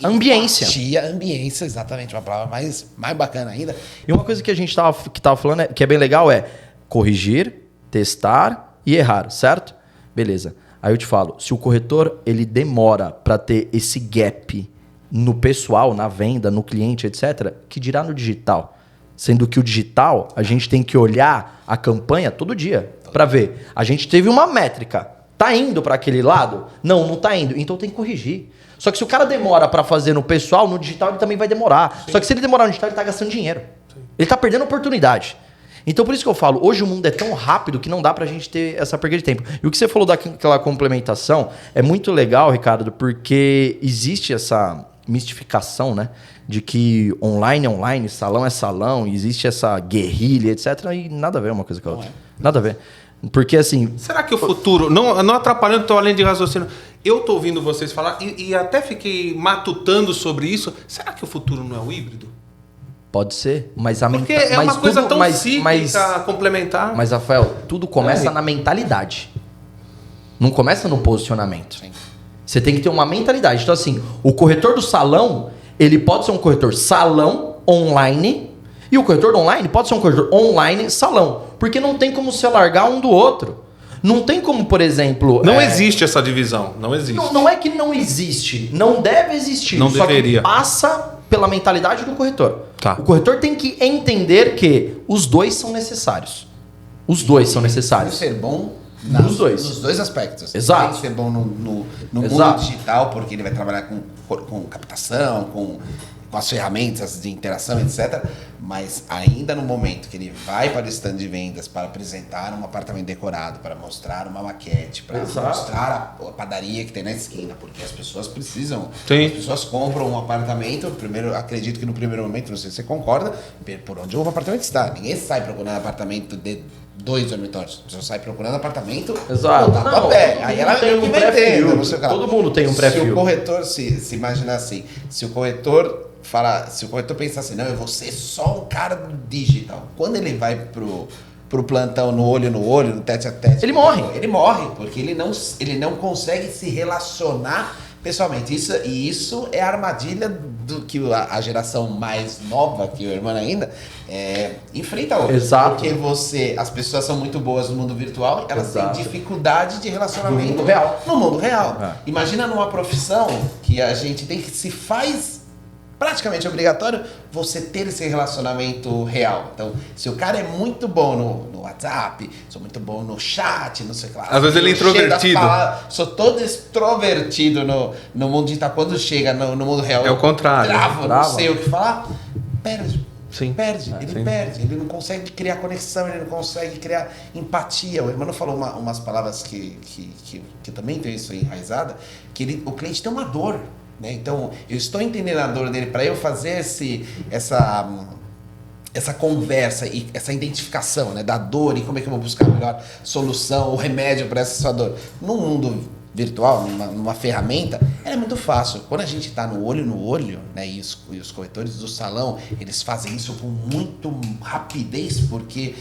ambiência. Ambiência, exatamente, uma palavra mais bacana ainda. E uma coisa que a gente tava falando, que é bem legal, é corrigir, testar e errar, certo? Beleza. Aí eu te falo, se o corretor ele demora para ter esse gap no pessoal, na venda, no cliente, etc., que dirá no digital? Sendo que o digital, a gente tem que olhar a campanha todo dia para ver. A gente teve uma métrica. Tá indo para aquele lado? Não tá indo. Então tem que corrigir. Só que se o cara demora para fazer no pessoal, no digital ele também vai demorar. Sim. Só que se ele demorar no digital, ele tá gastando dinheiro. Sim. Ele tá perdendo oportunidade. Então por isso que eu falo, hoje o mundo é tão rápido que não dá pra gente ter essa perda de tempo. E o que você falou daquela complementação é muito legal, Ricardo, porque existe essa mistificação, né? De que online é online, salão é salão, existe essa guerrilha, etc. E nada a ver uma coisa com a outra. Nada a ver. Porque assim... Será que o futuro, não atrapalhando tua linha de raciocínio, eu tô ouvindo vocês falar e até fiquei matutando sobre isso, será que o futuro não é o híbrido? Pode ser, mas porque é uma coisa tão cíclica, complementar. Mas, Rafael, tudo começa na mentalidade. Não começa no posicionamento. Sim. Você tem que ter uma mentalidade. Então, assim, o corretor do salão, ele pode ser um corretor salão online e o corretor do online pode ser um corretor online salão. Porque não tem como se alargar um do outro. Não tem como, por exemplo... Não existe essa divisão. Não existe. Não é que não existe. Não deve existir. Não só deveria. Que passa pela mentalidade do corretor. Tá. O corretor tem que entender que os dois são necessários. Os dois são necessários. Tem que ser bom nos dois aspectos. Exato. Tem que ser bom no mundo digital, porque ele vai trabalhar com captação, com as ferramentas de interação, etc. Mas ainda no momento que ele vai para o stand de vendas para apresentar um apartamento decorado, para mostrar uma maquete, para mostrar a padaria que tem na esquina, porque as pessoas precisam. Sim. As pessoas compram um apartamento, primeiro, acredito que no primeiro momento, não sei se você concorda, por onde o apartamento está. Ninguém sai procurando apartamento de 2 dormitórios. A pessoa sai procurando apartamento. Exato. Não, aí ela tem um pré-fio. Todo mundo tem um pré-fio. Se o corretor se imaginar assim, se o corretor pensar assim, não, eu vou ser só um cara do digital. Quando ele vai pro plantão no olho, no tete a tete, ele morre. Ele morre, porque ele não consegue se relacionar pessoalmente. Isso é a armadilha do que a geração mais nova, que o irmão ainda, enfrenta hoje. Exato. Porque as pessoas são muito boas no mundo virtual, elas têm dificuldade de relacionamento no mundo real. Imagina numa profissão que a gente tem que se faz praticamente obrigatório você ter esse relacionamento real. Então, se o cara é muito bom no WhatsApp, sou muito bom no chat, não sei o que lá. Às vezes ele é introvertido. Sou todo extrovertido no mundo digital. Quando chega no mundo real, É o contrário. Travo, não sei o que falar, perde. Sim. Perde, ele não consegue criar conexão, ele não consegue criar empatia. O Hermano falou umas palavras que também tem isso aí enraizada, que o cliente tem uma dor, né? Então, eu estou entendendo a dor dele para eu fazer essa conversa e essa identificação, né, da dor e como é que eu vou buscar a melhor solução, o remédio para essa sua dor. No mundo virtual, numa ferramenta, é muito fácil. Quando a gente está no olho, né, e os corretores do salão, eles fazem isso com muito rapidez, porque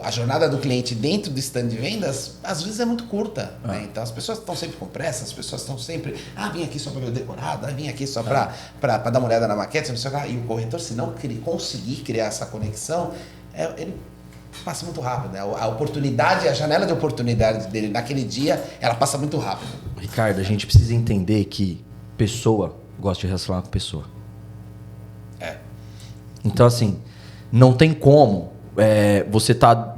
a jornada do cliente dentro do stand de vendas, às vezes é muito curta, né? Então as pessoas estão sempre com pressa, as pessoas estão sempre, vim aqui só para ver o decorado, vim aqui só para dar uma olhada na maquete, e o corretor, se não conseguir criar essa conexão, ele passa muito rápido, né? A oportunidade, a janela de oportunidade dele naquele dia, ela passa muito rápido. Ricardo, a gente precisa entender que pessoa gosta de relacionar com pessoa. Então, assim, não tem como você tá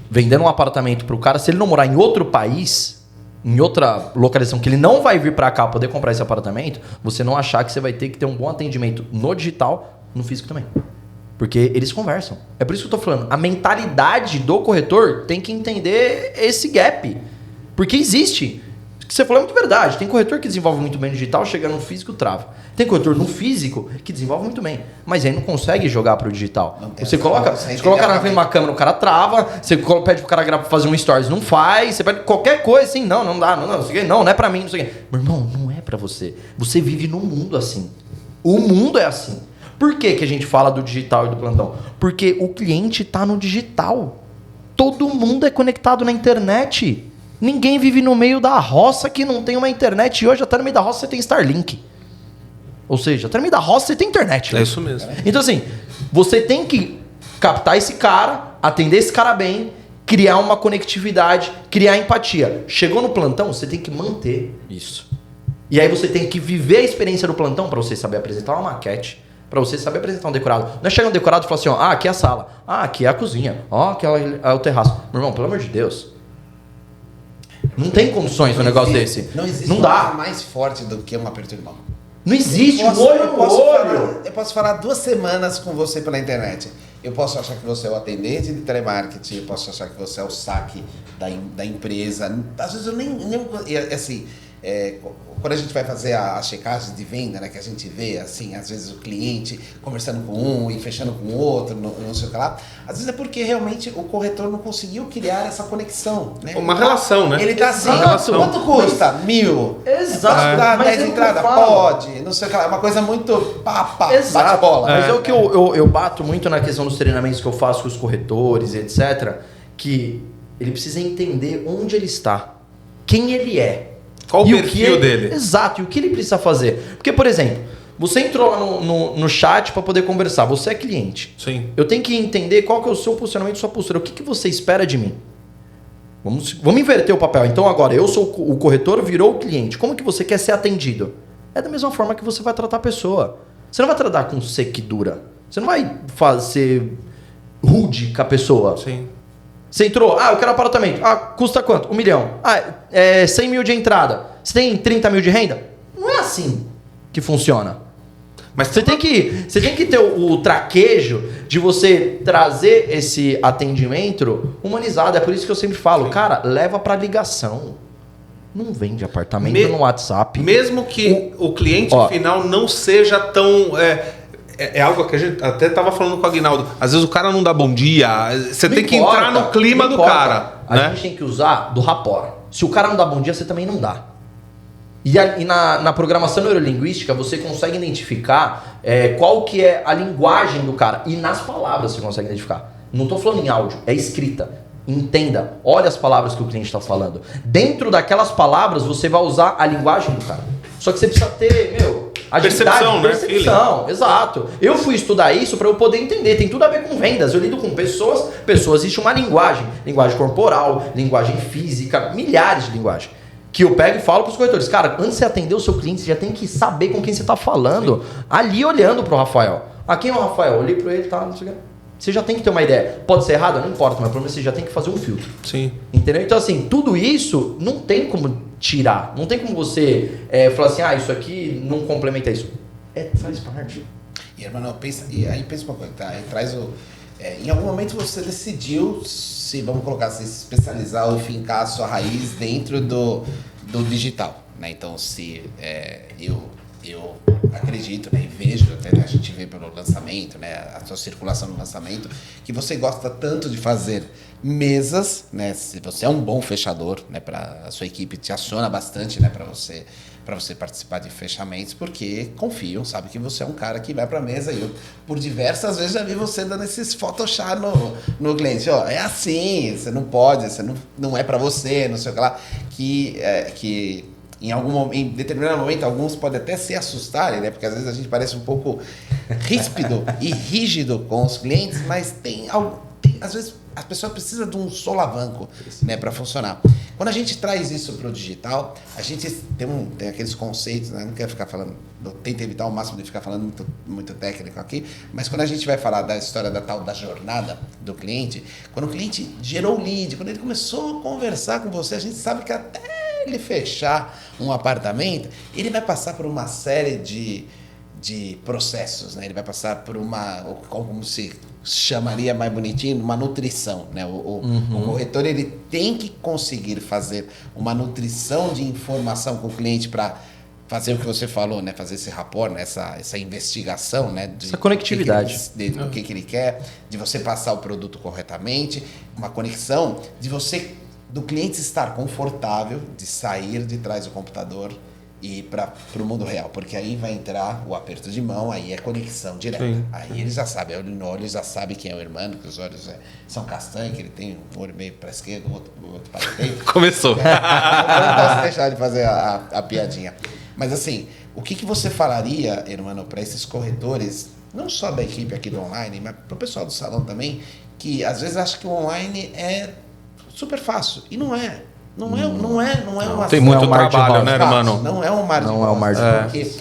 vendendo um apartamento pro cara, se ele não morar em outro país, em outra localização, que ele não vai vir para cá poder comprar esse apartamento, você não achar que você vai ter que ter um bom atendimento no digital, no físico também. Porque eles conversam. É por isso que eu tô falando. A mentalidade do corretor tem que entender esse gap. Porque existe. O que você falou é muito verdade. Tem corretor que desenvolve muito bem no digital, chega no físico, trava. Tem corretor no físico que desenvolve muito bem. Mas aí não consegue jogar pro digital. Você coloca na frente de uma câmera, o cara trava. Você pede pro cara fazer um stories, não faz. Você pede qualquer coisa assim. Não dá. Não é pra mim. Não sei o quê. Meu irmão, não é pra você. Você vive num mundo assim. O mundo é assim. Por que a gente fala do digital e do plantão? Porque o cliente está no digital. Todo mundo é conectado na internet. Ninguém vive no meio da roça que não tem uma internet. E hoje até no meio da roça você tem Starlink. Ou seja, até no meio da roça você tem internet. É isso mesmo. Então assim, você tem que captar esse cara, atender esse cara bem, criar uma conectividade, criar empatia. Chegou no plantão, você tem que manter isso. E aí você tem que viver a experiência do plantão para você saber apresentar uma maquete, para você saber apresentar um decorado. Não é chegar um decorado e falar assim, aqui é a sala, aqui é a cozinha, aqui é o terraço. Meu irmão, pelo amor de Deus. Não tem condições um negócio desse. Não existe não dá. mais forte do que um aperto de mão. Não existe olho no olho. Eu posso falar 2 semanas com você pela internet. Eu posso achar que você é o atendente de telemarketing, eu posso achar que você é o saque da empresa. Às vezes eu nem assim... quando a gente vai fazer a checagem de venda, né, que a gente vê, assim, às vezes o cliente conversando com um e fechando com o outro, não sei o que lá, às vezes é porque realmente o corretor não conseguiu criar essa conexão, né? Uma relação, né? Ele tá assim, relação. quanto custa? 1.000. Exato. Posso dar Mas 10 é entradas? que eu falo. Pode. Não sei o que lá, é uma coisa muito Exato. bate-bola. Mas é o que eu bato muito na questão dos treinamentos que eu faço com os corretores, etc., que ele precisa entender onde ele está, quem ele é. Qual o perfil dele? Exato, e o que ele precisa fazer. Porque, por exemplo, você entrou lá no chat para poder conversar, você é cliente. Sim. Eu tenho que entender qual que é o seu posicionamento, sua postura. O que você espera de mim? Vamos inverter o papel. Então agora, eu sou o corretor, virou o cliente. Como que você quer ser atendido? É da mesma forma que você vai tratar a pessoa. Você não vai tratar com sequidura. Você não vai ser rude com a pessoa. Sim. Você entrou, eu quero apartamento. Custa quanto? 1 milhão. 100 mil de entrada. Você tem 30 mil de renda? Não é assim que funciona. Mas você tem que ter o traquejo de você trazer esse atendimento humanizado. É por isso que eu sempre falo, cara, leva pra ligação. Não vende apartamento no WhatsApp. Mesmo que o cliente final não seja tão... É algo que a gente até estava falando com o Aguinaldo. Às vezes o cara não dá bom dia. Você tem que entrar no clima do cara. A gente tem que usar do rapport. Se o cara não dá bom dia, você também não dá. E na programação neurolinguística, você consegue identificar qual que é a linguagem do cara. E nas palavras você consegue identificar. Não estou falando em áudio, é escrita. Entenda, olha as palavras que o cliente está falando. Dentro daquelas palavras, você vai usar a linguagem do cara. Só que você precisa ter, percepção, né? Percepção, exato. Eu fui estudar isso para eu poder entender. Tem tudo a ver com vendas. Eu lido com pessoas. Existe uma linguagem. Linguagem corporal, linguagem física, milhares de linguagens. Que eu pego e falo pros corretores, cara, antes de você atender o seu cliente, você já tem que saber com quem você tá falando. Sim. Ali olhando pro Rafael. Ah, quem é o Rafael? Eu olhei pro ele, tá, não sei o que. Você já tem que ter uma ideia. Pode ser errado? Não importa, mas pelo menos você já tem que fazer um filtro. Sim. Entendeu? Então, assim, tudo isso não tem como tirar. Não tem como você falar assim, isso aqui não complementa isso. Faz parte. E, irmão, pensa uma coisa, tá? Aí traz em algum momento você decidiu se, vamos colocar assim, se especializar ou fincar a sua raiz dentro do digital, né? Então, se eu acredito, né, e vejo, até a gente vê pelo lançamento, né, a sua circulação no lançamento, que você gosta tanto de fazer mesas, né, se você é um bom fechador, né, para a sua equipe te aciona bastante, né, para você participar de fechamentos, porque confiam, sabe que você é um cara que vai para a mesa, e eu por diversas vezes já vi você dando esses Photoshop no cliente, é assim, você não pode, você não é para você, não sei o que lá, que em determinado momento, alguns podem até se assustarem, né? Porque às vezes a gente parece um pouco ríspido e rígido com os clientes, mas às vezes a pessoa precisa de um solavanco, né, para funcionar. Quando a gente traz isso para o digital, a gente tem aqueles conceitos, né? Não quero ficar falando, tento evitar ao máximo de ficar falando muito, muito técnico aqui, mas quando a gente vai falar da história da jornada do cliente, quando o cliente gerou o lead, quando ele começou a conversar com você, a gente sabe que até ele fechar um apartamento, ele vai passar por uma série de processos, né? Ele vai passar por como se chamaria mais bonitinho, uma nutrição, né? O corretor, ele tem que conseguir fazer uma nutrição de informação com o cliente para fazer o que você falou, né? Fazer esse rapport, né? essa investigação, né? Essa conectividade. Do que ele quer, de você passar o produto corretamente, uma conexão do cliente estar confortável de sair de trás do computador e ir para o mundo real, porque aí vai entrar o aperto de mão, aí é conexão direta. Sim. Aí ele já sabe, olho no olho, já sabe quem é o irmão, que os olhos são castanhos, que ele tem um olho meio para a esquerda, o outro para a direita. Começou. Não posso deixar de fazer a piadinha. Mas assim, o que você falaria, irmão, para esses corretores, não só da equipe aqui do online, mas para o pessoal do salão também, que às vezes acha que o online é super fácil. E não é. Não é uma... Tem muito trabalho, né, irmão? Não é um mar de rosas. É um mar de rosas. Porque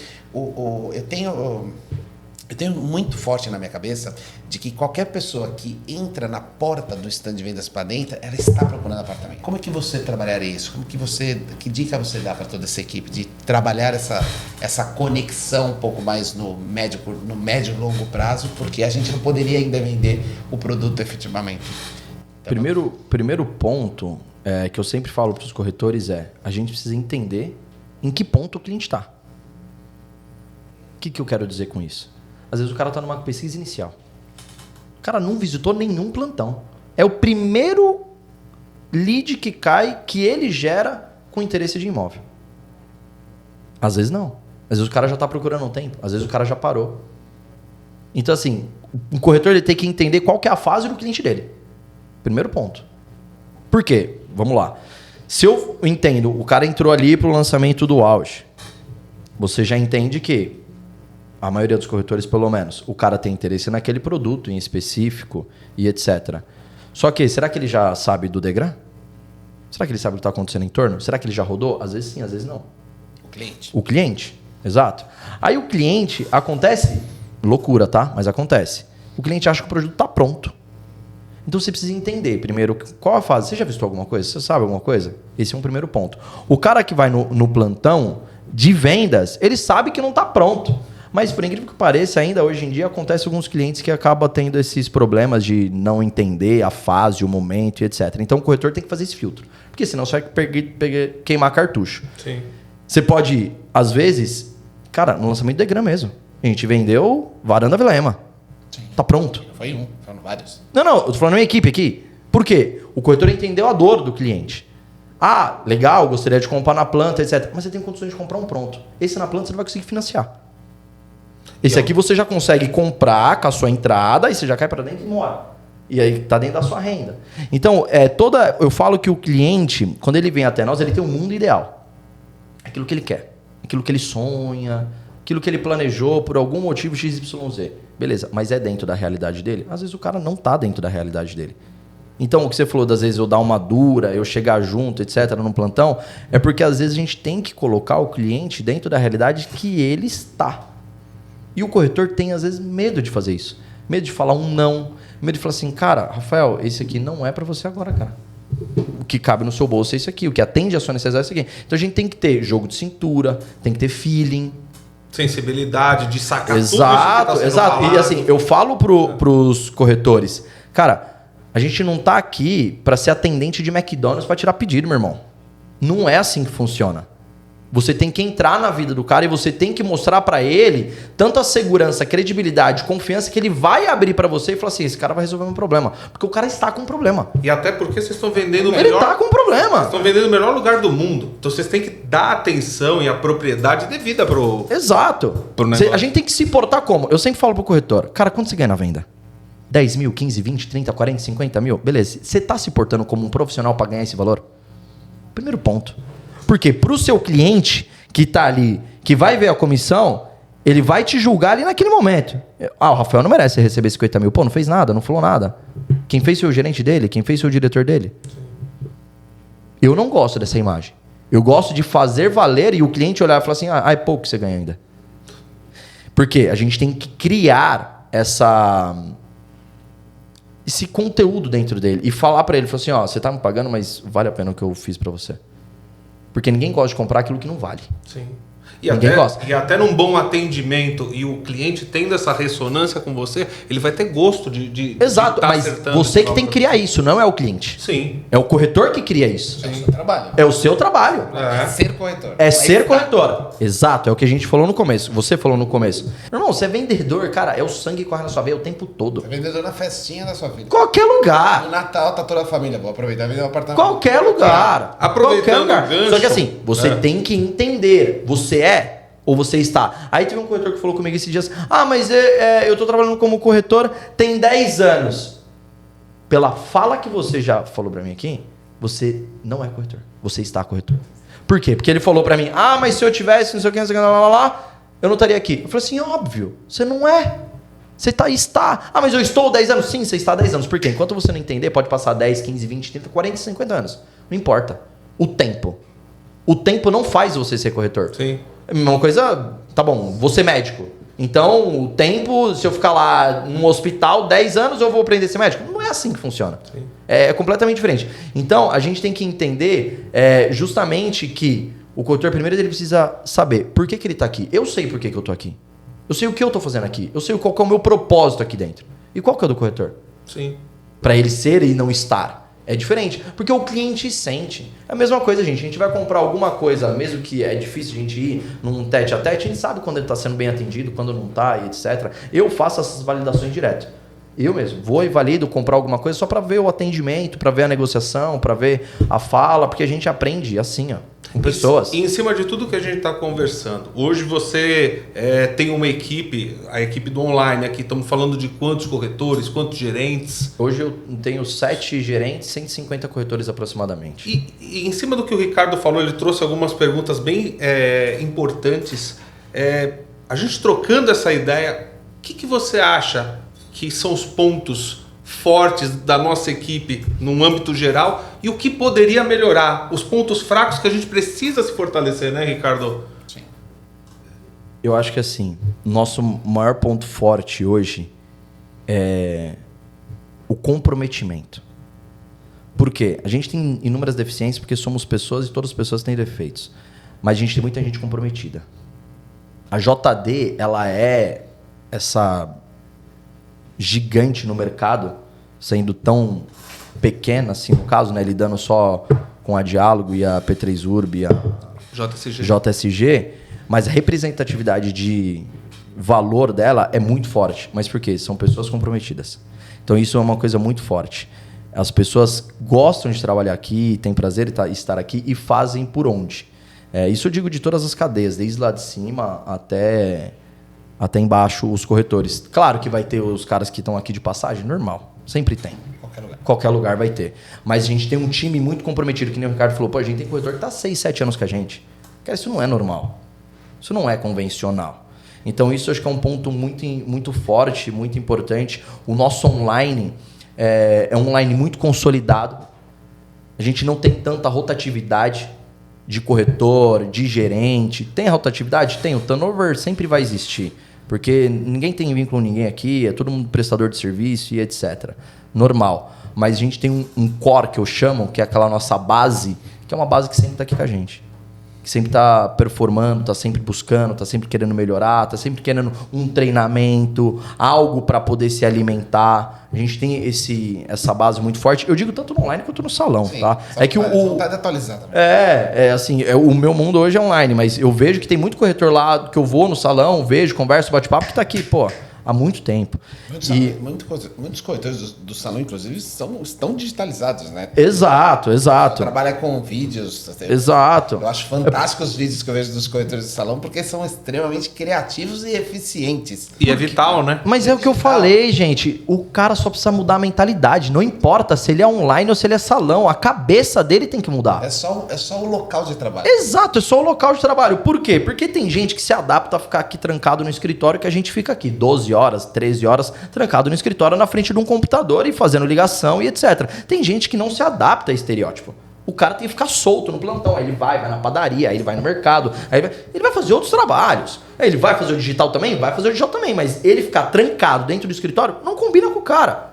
eu tenho muito forte na minha cabeça de que qualquer pessoa que entra na porta do stand de vendas para dentro, ela está procurando apartamento. Como é que você trabalharia isso? Que dica você dá para toda essa equipe de trabalhar essa conexão um pouco mais no médio e longo prazo, porque a gente não poderia ainda vender o produto efetivamente? Primeiro ponto que eu sempre falo para os corretores a gente precisa entender em que ponto o cliente está. O que eu quero dizer com isso? Às vezes o cara está numa pesquisa inicial. O cara não visitou nenhum plantão. É o primeiro lead que cai, que ele gera com interesse de imóvel. Às vezes não. Às vezes o cara já está procurando um tempo. Às vezes o cara já parou. Então, assim, o corretor ele tem que entender qual que é a fase do cliente dele. Primeiro ponto. Por quê? Vamos lá. Se eu entendo, o cara entrou ali para o lançamento do auge, você já entende que a maioria dos corretores, pelo menos, o cara tem interesse naquele produto em específico e etc. Só que, será que ele já sabe do Degram? Será que ele sabe o que está acontecendo em torno? Será que ele já rodou? Às vezes sim, às vezes não. O cliente, exato. Aí o cliente, acontece, loucura, tá? Mas acontece. O cliente acha que o produto está pronto. Então você precisa entender, primeiro, qual a fase. Você já viu alguma coisa? Você sabe alguma coisa? Esse é um primeiro ponto. O cara que vai no plantão de vendas, ele sabe que não está pronto. Mas, por incrível que pareça, ainda hoje em dia acontece alguns clientes que acabam tendo esses problemas de não entender a fase, o momento e etc. Então o corretor tem que fazer esse filtro. Porque senão você vai queimar cartucho. Sim. Você pode, às vezes... Cara, no lançamento do Degram mesmo. A gente vendeu Varanda Vila Ema. Sim. Tá pronto. Não foi um, foram vários. Não, eu tô falando da minha equipe aqui. Por quê? O corretor entendeu a dor do cliente. Ah, legal, gostaria de comprar na planta, etc. Mas você tem condições de comprar um pronto. Esse na planta você não vai conseguir financiar. Esse aqui você já consegue comprar com a sua entrada e você já cai para dentro e mora. E aí tá dentro da sua renda. Então, eu falo que o cliente, quando ele vem até nós, ele tem um mundo ideal. Aquilo que ele quer. Aquilo que ele sonha. Aquilo que ele planejou por algum motivo XYZ. Beleza, mas é dentro da realidade dele? Às vezes o cara não tá dentro da realidade dele. Então, o que você falou, das vezes eu dar uma dura, eu chegar junto, etc., no plantão, é porque às vezes a gente tem que colocar o cliente dentro da realidade que ele está. E o corretor tem, às vezes, medo de fazer isso. Medo de falar um não. Medo de falar assim, cara, Rafael, esse aqui não é para você agora, cara. O que cabe no seu bolso é isso aqui. O que atende a sua necessidade é isso aqui. Então a gente tem que ter jogo de cintura, tem que ter feeling. Sensibilidade, de sacar Exato, tudo isso que tá sendo exato. falado. E assim, eu falo pros corretores, cara, a gente não tá aqui para ser atendente de McDonald's para tirar pedido, meu irmão. Não é assim que funciona. Você tem que entrar na vida do cara e você tem que mostrar para ele tanto a segurança, a credibilidade, confiança que ele vai abrir para você e falar assim, esse cara vai resolver meu problema. Porque o cara está com um problema. E até porque vocês estão vendendo o Ele melhor... tá com um problema. Vocês estão vendendo o melhor lugar do mundo. Então vocês têm que dar atenção e a propriedade devida pro... Exato. Pro negócio. A gente tem que se portar como? Eu sempre falo pro corretor, cara, quanto você ganha na venda? 10 mil, 15, 20, 30, 40, 50 mil? Beleza. Você tá se portando como um profissional para ganhar esse valor? Primeiro ponto. Porque pro seu cliente que tá ali, que vai ver a comissão, ele vai te julgar ali naquele momento. Ah, o Rafael não merece receber 50 mil. Pô, não fez nada, não falou nada. Quem fez foi o gerente dele? Quem fez foi o diretor dele? Eu não gosto dessa imagem. Eu gosto de fazer valer e o cliente olhar e falar assim, é pouco que você ganha ainda. Porque a gente tem que criar esse conteúdo dentro dele e falar pra ele, falar assim, você tá me pagando, mas vale a pena o que eu fiz pra você. Porque ninguém gosta de comprar aquilo que não vale. Sim. E Ninguém gosta. E até num bom atendimento e o cliente tendo essa ressonância com você, ele vai ter gosto de Exato, tá mas acertando você esse que tem que valor. criar isso, não é o cliente. Sim. É o corretor que cria isso. É o seu trabalho. É o seu trabalho. É ser corretor. É Aí ser tá. corretor. Exato, é o que a gente falou no começo. Você falou no começo. Irmão, você é vendedor, cara, é o sangue que corre na sua veia o tempo todo. Você é vendedor na festinha da sua vida. Qualquer No lugar. Natal tá toda a família. Vou aproveitar e vender um apartamento. Qualquer lugar. Aproveitando Qualquer lugar. o gancho, Só que assim, você né? tem que entender. Você é ou você está. Aí teve um corretor que falou comigo esses dias, mas eu tô trabalhando como corretor tem 10 anos. Pela fala que você já falou pra mim aqui, você não é corretor. Você está corretor. Por quê? Porque ele falou pra mim, mas se eu tivesse, não sei o que, eu não estaria aqui. Eu falei assim, óbvio, você não é. Você está. Mas eu estou 10 anos? Sim, você está 10 anos. Por quê? Enquanto você não entender, pode passar 10, 15, 20, 30, 40, 50 anos. Não importa. O tempo. O tempo não faz você ser corretor. Sim. É a mesma coisa, tá bom, vou ser médico. Então, o tempo, se eu ficar lá num hospital 10 anos, eu vou aprender a ser médico. Não é assim que funciona. Sim. É completamente diferente. Então, a gente tem que entender justamente que o corretor, primeiro, ele precisa saber por que ele está aqui. Eu sei por que eu estou aqui. Eu sei o que eu estou fazendo aqui. Eu sei qual que é o meu propósito aqui dentro. E qual que é o do corretor? Sim. Para ele ser e não estar. É diferente, porque o cliente sente. É a mesma coisa, gente. A gente vai comprar alguma coisa, mesmo que é difícil a gente ir num tete a tete, a gente sabe quando ele está sendo bem atendido, quando não está, e etc. Eu faço essas validações direto. Eu mesmo vou e valido comprar alguma coisa só para ver o atendimento, para ver a negociação, para ver a fala, porque a gente aprende assim, com pessoas. E em cima de tudo que a gente está conversando, hoje você tem uma equipe, a equipe do online aqui, estamos falando de quantos corretores, quantos gerentes? Hoje eu tenho 7 gerentes, 150 corretores aproximadamente. E em cima do que o Ricardo falou, ele trouxe algumas perguntas bem importantes. A gente trocando essa ideia, o que você acha que são os pontos fortes da nossa equipe no âmbito geral e o que poderia melhorar? Os pontos fracos que a gente precisa se fortalecer, né, Ricardo? Sim. Eu acho que assim, nosso maior ponto forte hoje é o comprometimento. Por quê? A gente tem inúmeras deficiências porque somos pessoas e todas as pessoas têm defeitos. Mas a gente tem muita gente comprometida. A JD, ela é essa gigante no mercado, sendo tão pequena assim no caso, né, lidando só com a Diálogo e a P3 Urb e a JSG, mas a representatividade de valor dela é muito forte. Mas por quê? São pessoas comprometidas. Então isso é uma coisa muito forte. As pessoas gostam de trabalhar aqui, têm prazer em estar aqui e fazem por onde. Isso eu digo de todas as cadeias, desde lá de cima até embaixo os corretores. Claro que vai ter os caras que estão aqui de passagem, normal. Sempre tem. Qualquer lugar vai ter. Mas a gente tem um time muito comprometido, que nem o Ricardo falou, a gente tem corretor que está 6, 7 anos com a gente. Cara, isso não é normal. Isso não é convencional. Então isso eu acho que é um ponto muito, muito forte, muito importante. O nosso online, é um online muito consolidado. A gente não tem tanta rotatividade de corretor, de gerente. Tem a rotatividade? Tem. O turnover sempre vai existir. Porque ninguém tem vínculo com ninguém aqui, é todo mundo prestador de serviço e etc. Normal. Mas a gente tem um core que eu chamo, que é aquela nossa base, que é uma base que sempre está aqui com a gente. Que sempre está performando, está sempre buscando, está sempre querendo melhorar, está sempre querendo um treinamento, algo para poder se alimentar. A gente tem essa base muito forte. Eu digo tanto no online quanto no salão, Sim, tá? É que vontade de atualizar também. assim, o meu mundo hoje é online, mas eu vejo que tem muito corretor lá que eu vou no salão, vejo, converso, bate-papo, que tá aqui, pô, há muito tempo. Muitos corretores do salão, inclusive, estão digitalizados, né? Exato. Trabalha com vídeos. Exato. Eu acho fantástico os vídeos que eu vejo dos corretores de salão, porque são extremamente criativos e eficientes. E é vital, né? Mas é o que eu falei, gente. O cara só precisa mudar a mentalidade. Não importa se ele é online ou se ele é salão. A cabeça dele tem que mudar. É só o local de trabalho. Exato, é só o local de trabalho. Por quê? Porque tem gente que se adapta a ficar aqui trancado no escritório, que a gente fica aqui 12 horas, 13 horas, trancado no escritório na frente de um computador e fazendo ligação e etc. Tem gente que não se adapta a estereótipo. O cara tem que ficar solto no plantão. Aí ele vai na padaria, aí ele vai no mercado, ele vai fazer outros trabalhos. Aí ele vai fazer o digital também? Vai fazer o digital também. Mas ele ficar trancado dentro do escritório não combina com o cara.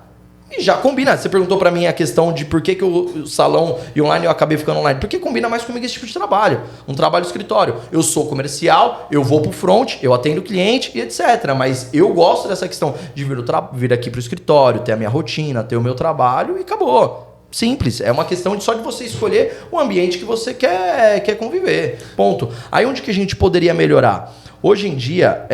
E já combina. Você perguntou pra mim a questão de por que o salão e online eu acabei ficando online. Porque combina mais comigo esse tipo de trabalho. Um trabalho escritório. Eu sou comercial, eu vou pro front, eu atendo o cliente e etc. Mas eu gosto dessa questão de vir aqui pro escritório, ter a minha rotina, ter o meu trabalho e acabou. Simples. É uma questão só de você escolher o ambiente que você quer conviver. Ponto. Aí onde que a gente poderia melhorar? Hoje em dia,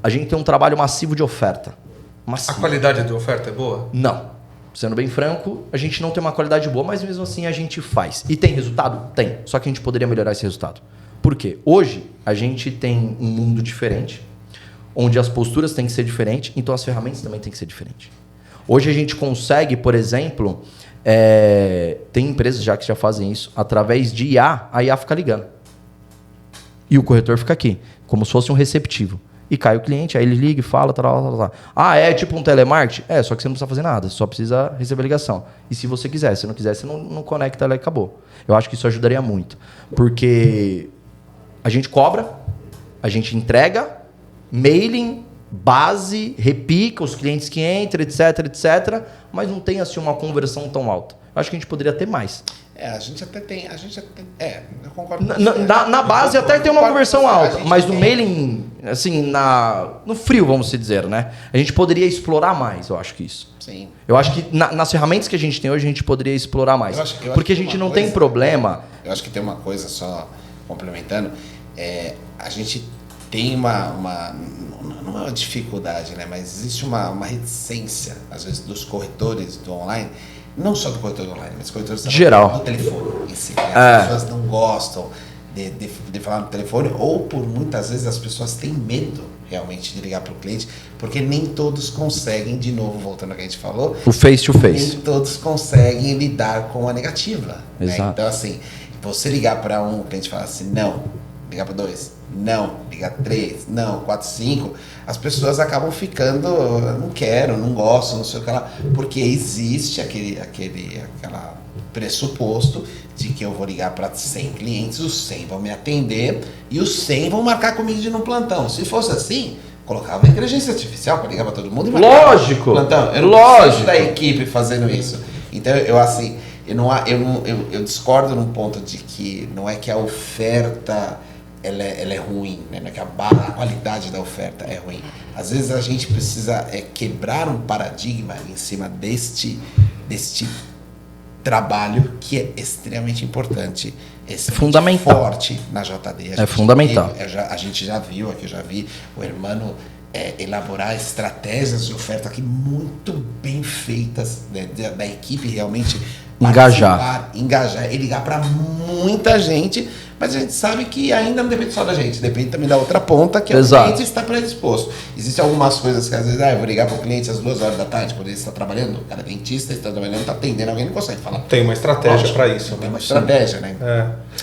a gente tem um trabalho massivo de oferta. A qualidade da oferta é boa? Não. Sendo bem franco, a gente não tem uma qualidade boa, mas mesmo assim a gente faz. E tem resultado? Tem. Só que a gente poderia melhorar esse resultado. Por quê? Hoje a gente tem um mundo diferente, onde as posturas têm que ser diferentes, então as ferramentas também têm que ser diferentes. Hoje a gente consegue, por exemplo, tem empresas já que já fazem isso, através de IA, a IA fica ligando. E o corretor fica aqui, como se fosse um receptivo. E cai o cliente, aí ele liga e fala, tal. Ah, é tipo um telemarketing? Só que você não precisa fazer nada, só precisa receber a ligação. E se você quiser, se não quiser, você não conecta ela e acabou. Eu acho que isso ajudaria muito. Porque a gente cobra, a gente entrega, mailing, base, repica os clientes que entram, etc, mas não tem assim uma conversão tão alta. Eu acho que a gente poderia ter mais. A gente até tem. Eu concordo com você. Na base até tem uma conversão alta, mas no mailing, assim, no frio, vamos dizer, né? A gente poderia explorar mais, eu acho que isso. Sim. Eu acho que nas ferramentas que a gente tem hoje, a gente poderia explorar mais. Porque a gente não tem problema. Eu acho que tem uma coisa só complementando. A gente tem não é uma dificuldade, né? Mas existe uma reticência, às vezes, dos corretores do online. Não só do corretor online, mas corretores geral. Do telefone em si. As pessoas não gostam de falar no telefone, ou por muitas vezes as pessoas têm medo realmente de ligar para o cliente, porque nem todos conseguem, de novo, voltando ao que a gente falou, o face to face. Nem todos conseguem lidar com a negativa. Exato. Né? Então, assim, você ligar para um cliente e falar assim, não, ligar para 2, não, ligar 3, não, 4, 5, as pessoas acabam ficando, não quero, não gosto, não sei o que lá, porque existe aquela pressuposto de que eu vou ligar para 100 clientes, os 100 vão me atender e os 100 vão marcar comigo de ir no plantão. Se fosse assim, colocava inteligência artificial para ligar para todo mundo e marcar lógico, plantão. Eu não preciso da equipe fazendo isso. Então, eu discordo num ponto de que não é que a oferta ela é ruim, né? Não é que a qualidade da oferta é ruim. Às vezes a gente precisa quebrar um paradigma em cima deste trabalho que é extremamente importante, fundamental, forte na JD. É fundamental. A gente já viu, aqui eu já vi o Hermano elaborar estratégias de oferta aqui muito bem feitas, né? Da equipe realmente engajar e ligar para muita gente, mas a gente sabe que ainda não depende só da gente, depende também da outra ponta, que é o cliente está predisposto. Existem algumas coisas que às vezes, eu vou ligar para o cliente às 2 horas da tarde, quando ele está trabalhando, o cara é dentista, está trabalhando, está atendendo, alguém não consegue falar. Tem uma estratégia para isso. Tem uma estratégia, né?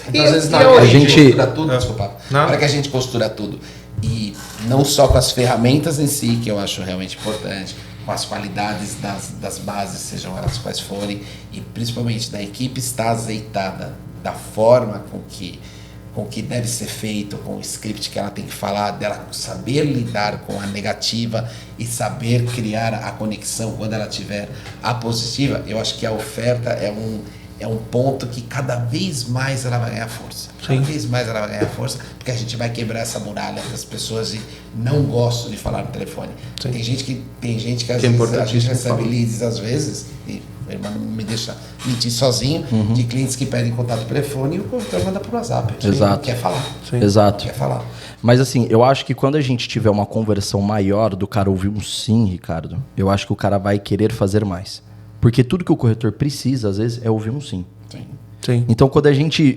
Então, às vezes, a gente costura tudo, desculpa, para que a gente costura tudo. E não só com as ferramentas em si, que eu acho realmente importante, com as qualidades das bases, sejam elas quais forem, e principalmente da equipe estar azeitada da forma com que deve ser feito, com o script que ela tem que falar, dela saber lidar com a negativa e saber criar a conexão quando ela tiver a positiva, eu acho que a oferta é um ponto que cada vez mais ela vai ganhar força. Cada vez mais ela vai ganhar força, porque a gente vai quebrar essa muralha das pessoas de não gosto de falar no telefone. Tem gente que às vezes a gente recebe leads às vezes, e o irmão não me deixa mentir sozinho, de clientes que pedem contato por telefone e o corretor manda por WhatsApp. Exato. Não quer falar. Exato. Não quer falar. Mas assim, eu acho que quando a gente tiver uma conversão maior do cara ouvir um sim, Ricardo, eu acho que o cara vai querer fazer mais. Porque tudo que o corretor precisa, às vezes, é ouvir um sim. Sim. Então,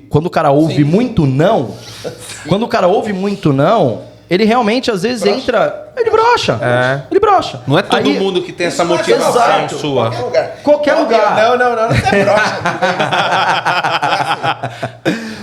quando o cara ouve muito não, quando o cara ouve muito não, ele realmente, às vezes, entra... Ele brocha. Ele brocha. Não é todo mundo que tem essa motivação exato. sua. Qualquer lugar. Não é brocha.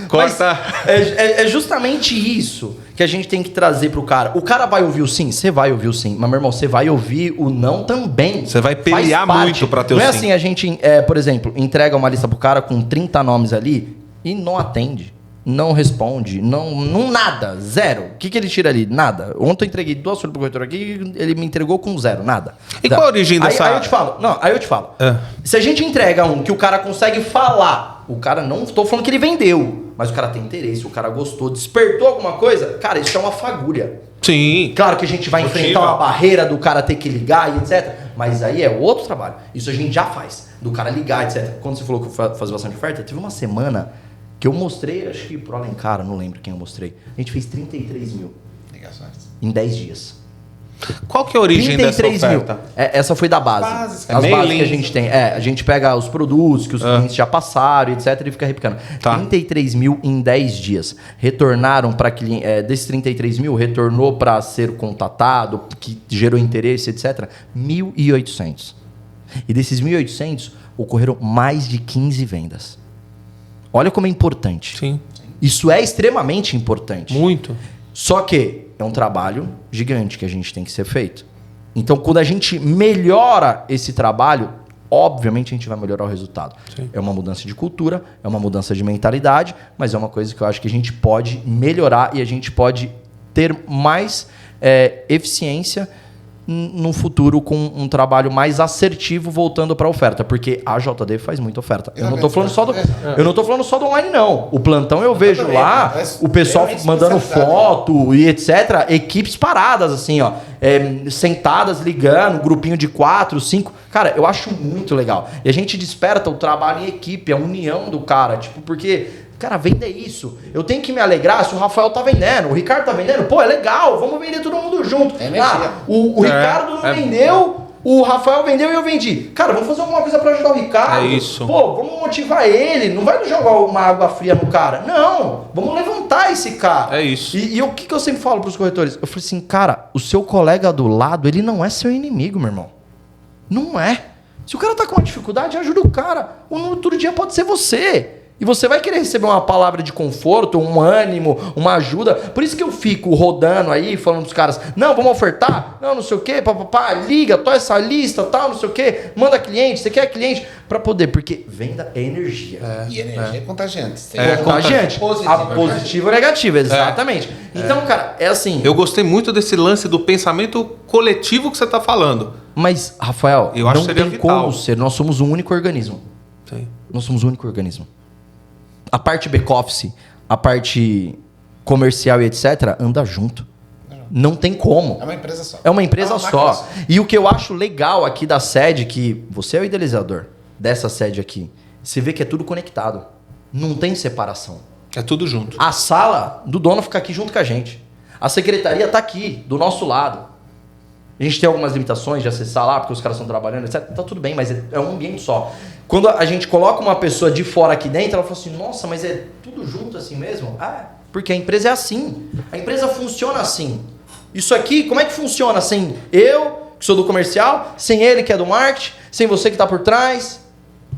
Corta. É justamente isso que a gente tem que trazer pro cara. O cara vai ouvir o sim? Você vai ouvir o sim. Mas, meu irmão, você vai ouvir o não também. Você vai pelear muito pra ter o sim. Não é assim, a gente, por exemplo, entrega uma lista pro cara com 30 nomes ali e não atende. Não responde, não nada, zero. O que ele tira ali? Nada. Ontem eu entreguei 2 folhas pro corretor aqui, ele me entregou com 0, nada. E qual a origem dessa... Aí eu te falo. Se a gente entrega um que o cara consegue falar, o cara não estou falando que ele vendeu, mas o cara tem interesse, o cara gostou, despertou alguma coisa, cara, isso é uma fagulha. Sim. Claro que a gente vai enfrentar uma barreira do cara ter que ligar e etc. Mas aí é outro trabalho. Isso a gente já faz, do cara ligar, etc. Quando você falou que eu fazia bastante oferta, teve uma semana... que eu mostrei, acho que pro Alencar, não lembro quem eu mostrei. A gente fez 33 mil Ligações. em 10 dias. Qual que é a origem dessa 33 mil. oferta? Essa foi da base. As As bases mailing. que a gente tem. A gente pega os produtos que os clientes já passaram, etc. E fica replicando. Tá. 33 mil em 10 dias. Retornaram para cliente. Desses 33 mil, retornou para ser contatado, que gerou interesse, etc. 1.800. E desses 1.800, ocorreram mais de 15 vendas. Olha como é importante. Sim. Isso é extremamente importante. Muito. Só que é um trabalho gigante que a gente tem que ser feito. Então, quando a gente melhora esse trabalho, obviamente a gente vai melhorar o resultado. Sim. É uma mudança de cultura, é uma mudança de mentalidade, mas é uma coisa que eu acho que a gente pode melhorar e a gente pode ter mais eficiência no futuro com um trabalho mais assertivo voltando para a oferta, porque a JD faz muita oferta. Eu não tô falando só do online não. O plantão eu vejo lá, o pessoal mandando foto e etc, equipes paradas assim, ó, sentadas ligando, grupinho de 4, 5. Cara, eu acho muito legal. E a gente desperta o trabalho em equipe, a união do cara, tipo, porque cara, venda isso. Eu tenho que me alegrar se o Rafael tá vendendo, o Ricardo tá vendendo. Pô, é legal, vamos vender todo mundo junto. O Ricardo não vendeu, o Rafael vendeu e eu vendi. Cara, vamos fazer alguma coisa pra ajudar o Ricardo. É isso. Pô, vamos motivar ele. Não vai jogar uma água fria no cara. Não, vamos levantar esse cara. É isso. E o que eu sempre falo pros corretores? Eu falei assim, cara, o seu colega do lado, ele não é seu inimigo, meu irmão. Não é. Se o cara tá com uma dificuldade, ajuda o cara. No outro dia pode ser você. E você vai querer receber uma palavra de conforto, um ânimo, uma ajuda. Por isso que eu fico rodando aí, falando pros caras, não, vamos ofertar? Não sei o quê, papapá, liga, tô essa lista, tal, não sei o quê. Manda cliente, você quer cliente? Pra poder, porque venda é energia. E energia é contagiante. Contagiante. A positiva ou negativa, exatamente. Então, cara, é assim... Eu gostei muito desse lance do pensamento coletivo que você tá falando. Mas, Rafael, eu acho não que seria tem vital. como ser. Nós somos um único organismo. Sim. Nós somos um único organismo. A parte back-office, a parte comercial e etc. anda junto. Não tem como. É uma empresa só. É uma empresa só. E o que eu acho legal aqui da sede, que você é o idealizador dessa sede aqui, você vê que é tudo conectado. Não tem separação. É tudo junto. A sala do dono fica aqui junto com a gente. A secretaria tá aqui, do nosso lado. A gente tem algumas limitações de acessar lá, porque os caras estão trabalhando, etc. Tá tudo bem, mas é um ambiente só. Quando a gente coloca uma pessoa de fora aqui dentro, ela fala assim, nossa, mas é tudo junto assim mesmo? Porque a empresa é assim. A empresa funciona assim. Isso aqui, como é que funciona sem eu, que sou do comercial, sem ele que é do marketing, sem você que tá por trás,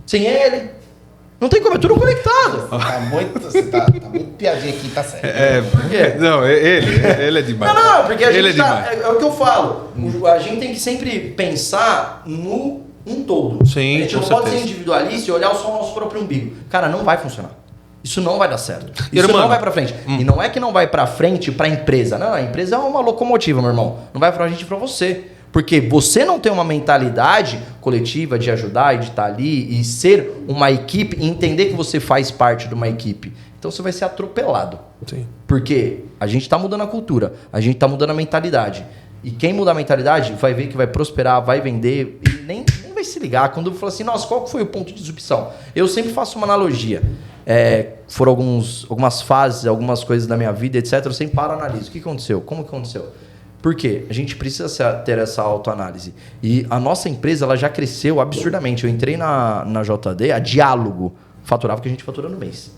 sem ele? Não tem como, é tudo conectado. Você tá muito piadinha aqui, tá certo. Por quê? Não, ele é demais. Não, porque a ele gente é é o que eu falo. A gente tem que sempre pensar no um todo. Sim, a gente com não pode certeza. ser individualista e olhar só o nosso próprio umbigo. Cara, não vai funcionar. Isso não vai dar certo. Isso Irmão, não vai pra frente. E não é que não vai pra frente pra empresa. Não, a empresa é uma locomotiva, meu irmão. Não vai pra gente pra você. Porque você não tem uma mentalidade coletiva de ajudar e de estar ali e ser uma equipe e entender que você faz parte de uma equipe. Então você vai ser atropelado. Sim. Porque a gente tá mudando a cultura, a gente tá mudando a mentalidade. E quem mudar a mentalidade vai ver que vai prosperar, vai vender e nem vai se ligar. Quando eu falo assim, nossa, qual foi o ponto de disrupção? Eu sempre faço uma analogia. Foram algumas fases, algumas coisas da minha vida, etc. Eu sempre paro e analiso. O que aconteceu? Como que aconteceu? Por quê? A gente precisa ter essa autoanálise. E a nossa empresa ela já cresceu absurdamente. Eu entrei na JD, a Diálogo faturava o que a gente fatura no mês.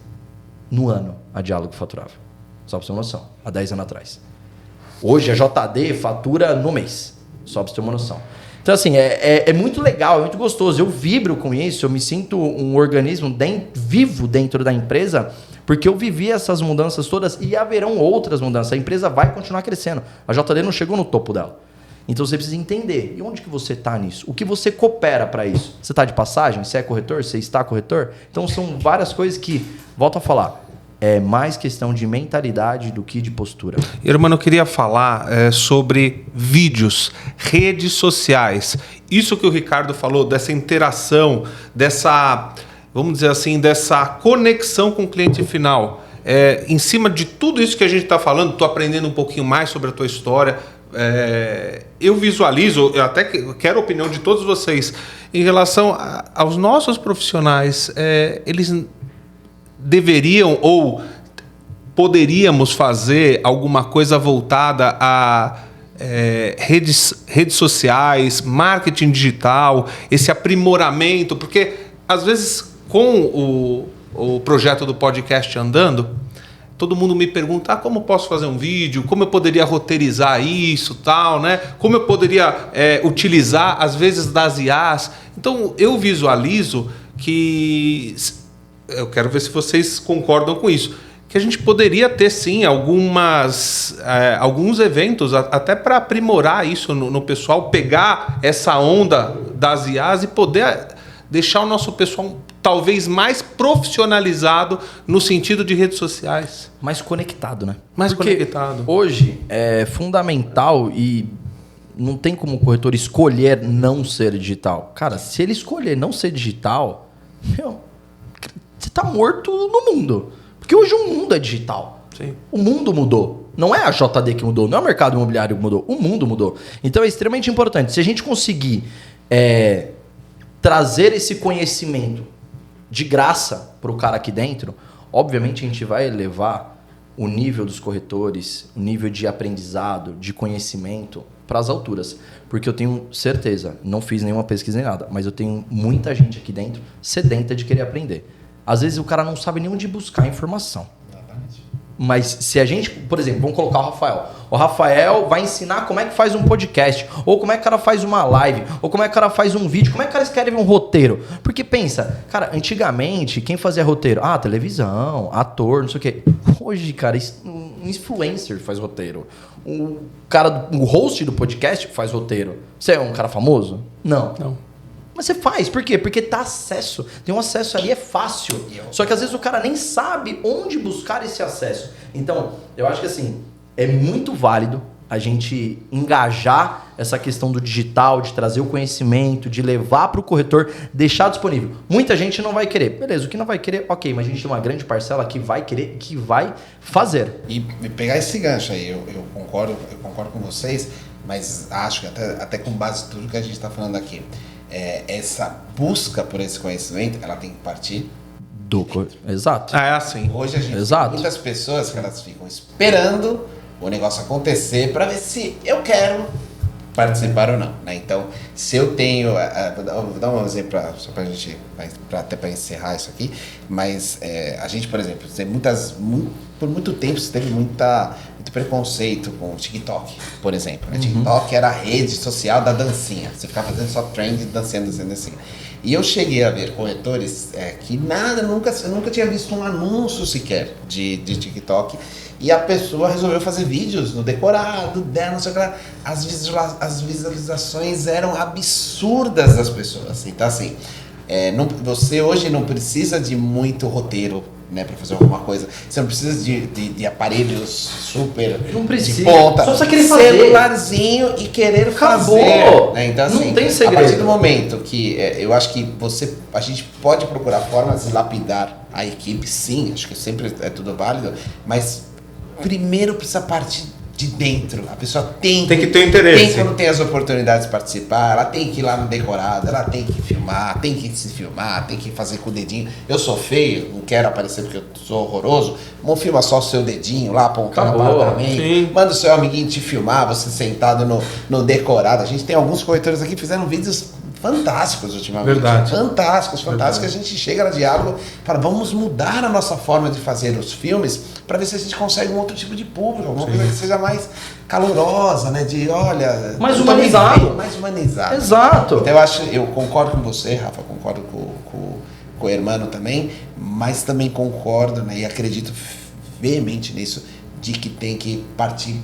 No ano, a Diálogo faturava. Só pra você ter uma noção. Há 10 anos atrás. Hoje, a JD fatura no mês. Só pra você ter uma noção. Então, assim, é muito legal, é muito gostoso. Eu vibro com isso, eu me sinto um organismo vivo dentro da empresa, porque eu vivi essas mudanças todas e haverão outras mudanças. A empresa vai continuar crescendo. A JD não chegou no topo dela. Então você precisa entender. E onde que você está nisso? O que você coopera para isso? Você está de passagem? Você é corretor? Você está corretor? Então são várias coisas que, volto a falar, é mais questão de mentalidade do que de postura. Irmão, eu queria falar sobre vídeos, redes sociais. Isso que o Ricardo falou, dessa interação, dessa, vamos dizer assim, dessa conexão com o cliente final. Em cima de tudo isso que a gente está falando, estou aprendendo um pouquinho mais sobre a tua história. Eu visualizo, eu até quero a opinião de todos vocês, em relação aos nossos profissionais, eles deveriam ou poderíamos fazer alguma coisa voltada a redes sociais, marketing digital, esse aprimoramento, porque às vezes com o projeto do podcast andando, todo mundo me pergunta como eu posso fazer um vídeo, como eu poderia roteirizar isso, tal, né? Como eu poderia utilizar, às vezes, das IAs. Então, eu visualizo que... Eu quero ver se vocês concordam com isso. Que a gente poderia ter, sim, alguns eventos, até para aprimorar isso no pessoal, pegar essa onda das IAs e poder deixar o nosso pessoal talvez mais profissionalizado no sentido de redes sociais. Mais conectado, né? Mais Porque conectado. Hoje é fundamental e não tem como o corretor escolher não ser digital. Cara, se ele escolher não ser digital, você tá morto no mundo. Porque hoje o mundo é digital. Sim. O mundo mudou. Não é a JD que mudou, não é o mercado imobiliário que mudou. O mundo mudou. Então é extremamente importante. Se a gente conseguir trazer esse conhecimento de graça para o cara aqui dentro, obviamente a gente vai elevar o nível dos corretores, o nível de aprendizado, de conhecimento para as alturas. Porque eu tenho certeza, não fiz nenhuma pesquisa nem nada, mas eu tenho muita gente aqui dentro sedenta de querer aprender. Às vezes o cara não sabe nem onde buscar informação. Mas se a gente, por exemplo, vamos colocar o Rafael. O Rafael vai ensinar como é que faz um podcast, ou como é que o cara faz uma live, ou como é que o cara faz um vídeo, como é que o cara escreve um roteiro. Porque pensa, cara, antigamente, quem fazia roteiro? Televisão, ator, não sei o quê. Hoje, cara, um influencer faz roteiro. O host do podcast faz roteiro. Você é um cara famoso? Não. Mas você faz, por quê? Porque tá acesso. Tem um acesso ali, é fácil. Só que às vezes o cara nem sabe onde buscar esse acesso. Então, eu acho que assim, é muito válido a gente engajar essa questão do digital, de trazer o conhecimento, de levar para o corretor, deixar disponível. Muita gente não vai querer. Beleza, o que não vai querer, ok, mas a gente tem uma grande parcela que vai querer, que vai fazer. E pegar esse gancho aí, eu concordo com vocês, mas acho que até com base em tudo que a gente está falando aqui, essa busca por esse conhecimento, ela tem que partir Exato. É assim. Hoje a gente Exato. tem muitas pessoas que elas ficam esperando o negócio acontecer para ver se eu quero participar ou não, né? Então, se eu tenho, vou dar um exemplo só pra gente, até para encerrar isso aqui, mas a gente, por exemplo, tem por muito tempo você teve muito preconceito com o TikTok, por exemplo. O TikTok era a rede social da dancinha. Você ficava fazendo só trend, dançando. E eu cheguei a ver corretores que eu nunca tinha visto um anúncio sequer de TikTok. E a pessoa resolveu fazer vídeos no decorado dela, não sei o que lá. As visualizações eram absurdas das pessoas. Então, assim, você hoje não precisa de muito roteiro, né, pra fazer alguma coisa. Você não precisa de aparelhos super não precisa. de ponta. Só você querer fazer. Celularzinho e querer Acabou. fazer. Né? Então, assim, não tem segredo. a partir do momento que eu acho que a gente pode procurar formas de lapidar a equipe, sim, acho que sempre é tudo válido, mas primeiro precisa partir de dentro. A pessoa tem que ter interesse. Quando tem as oportunidades de participar, ela tem que ir lá no decorado, ela tem que filmar, tem que se filmar, tem que fazer com o dedinho. Eu sou feio, não quero aparecer porque eu sou horroroso. Não filma só o seu dedinho lá, apontando para mim. Manda o seu amiguinho te filmar, você sentado no decorado. A gente tem alguns corretores aqui que fizeram vídeos fantásticos ultimamente. Verdade. Fantásticos. A gente chega no diálogo e fala, vamos mudar a nossa forma de fazer os filmes para ver se a gente consegue um outro tipo de público, alguma coisa que seja mais calorosa, né? De, olha... Mais humanizado. Mais humanizado. Exato. Então eu concordo com você, Rafa, concordo com o Hermano também, mas também concordo, né, e acredito veemente nisso, de que tem que partir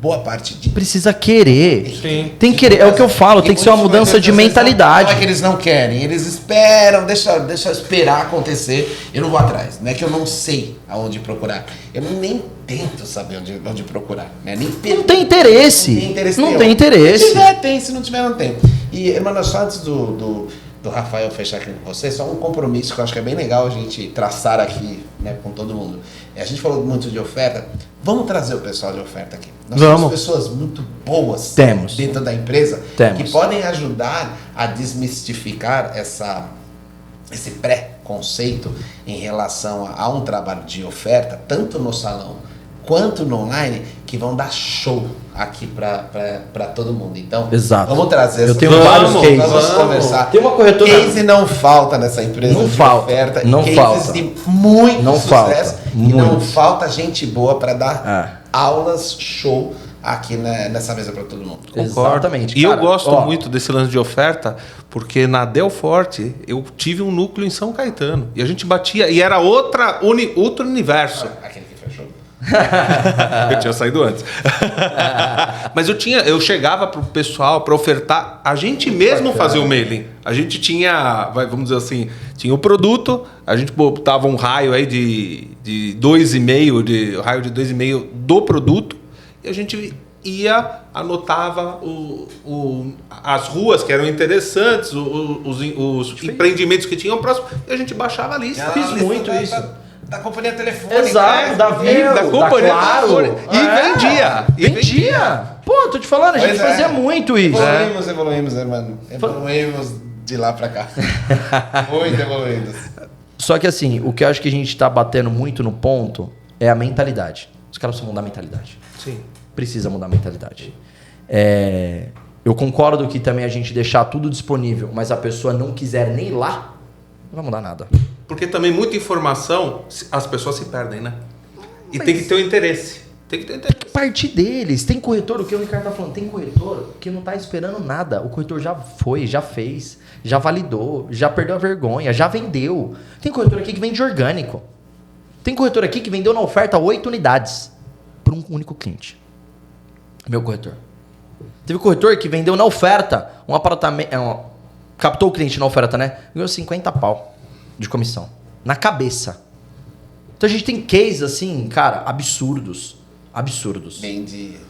boa parte de... Precisa querer. Sim. Tem que querer. É o que eu falo, tem que ser uma mudança de mentalidade. Não é que eles não querem, eles esperam, deixa eu esperar acontecer, eu não vou atrás. Não é que eu não sei aonde procurar. Eu nem tento saber onde procurar. Né? Não tem interesse. Não tem interesse. Se tiver, tem. Se não tiver, não tem. E, Hermano, só antes do Rafael fechar aqui com você, só um compromisso que eu acho que é bem legal a gente traçar aqui, né, com todo mundo. A gente falou muito de oferta, vamos trazer o pessoal de oferta aqui. Nós temos pessoas muito boas dentro da empresa que podem ajudar a desmistificar esse pré-conceito em relação a um trabalho de oferta, tanto no salão quanto no online, que vão dar show aqui para todo mundo. Então, vamos trazer Eu tenho vários cases. Vamos conversar. Tem uma corretora. Case não falta nessa empresa não de falta, oferta. Não cases falta. de muito não sucesso. Falta, e muito. não falta gente boa para dar aulas show aqui nessa mesa para todo mundo. Exatamente. E cara, eu gosto muito desse lance de oferta, porque na Delforte eu tive um núcleo em São Caetano. E a gente batia, e era outro universo. Aquele que fechou. Eu tinha saído antes. Mas eu chegava pro pessoal para ofertar, a gente mesmo fazia o mailing. A gente tinha, vamos dizer assim, tinha o produto, a gente botava um raio aí de 2,5, raio de 2,5 do produto, e a gente anotava as ruas que eram interessantes, os empreendimentos que tinham próximo, e a gente baixava a lista. Fiz muito isso. Da companhia telefônica. Exato, da Vivo, da companhia Claro. E vendia. Pô, tô te falando, a gente fazia muito isso. Evoluímos, Hermano. Evoluímos de lá pra cá. Muito evoluídos. Só que assim, o que eu acho que a gente tá batendo muito no ponto é a mentalidade. Os caras precisam mudar a mentalidade. Sim. Precisa mudar a mentalidade. Eu concordo que também a gente deixar tudo disponível, mas a pessoa não quiser nem ir lá, não vai mudar nada. Porque também muita informação, as pessoas se perdem, né? E tem que ter o interesse. Tem que ter interesse. Partir deles. Tem corretor, o que o Ricardo tá falando, tem corretor que não tá esperando nada. O corretor já foi, já fez, já validou, já perdeu a vergonha, já vendeu. Tem corretor aqui que vende orgânico. Tem corretor aqui que vendeu na oferta 8 unidades por um único cliente. Meu corretor. Teve corretor que vendeu na oferta um apartamento, captou o cliente na oferta, né? Ganhou 50 pau de comissão. Na cabeça. Então a gente tem cases assim, cara, absurdos.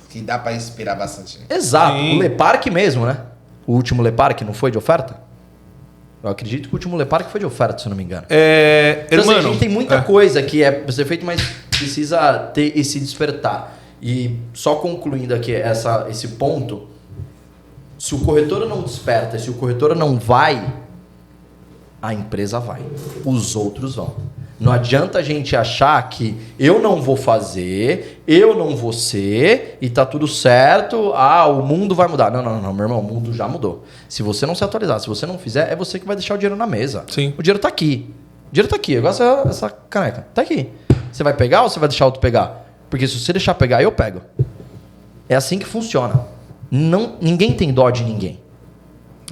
Que dá pra inspirar bastante. Exato. Sim. O Leparc mesmo, né? O último Leparc não foi de oferta? Eu acredito que o último Leparc foi de oferta, se eu não me engano. Então, assim, a gente tem muita coisa que é pra ser feito, mas precisa ter esse despertar. E só concluindo aqui esse ponto, se o corretor não desperta, se o corretor não vai, a empresa vai. Os outros vão. Não adianta a gente achar que eu não vou fazer, eu não vou ser e tá tudo certo, o mundo vai mudar. Não, meu irmão, o mundo já mudou. Se você não se atualizar, se você não fizer, é você que vai deixar o dinheiro na mesa. Sim. O dinheiro tá aqui. O dinheiro tá aqui. Eu gosto dessa caneca. Tá aqui. Você vai pegar ou você vai deixar outro pegar? Porque se você deixar pegar, eu pego. É assim que funciona. Ninguém tem dó de ninguém.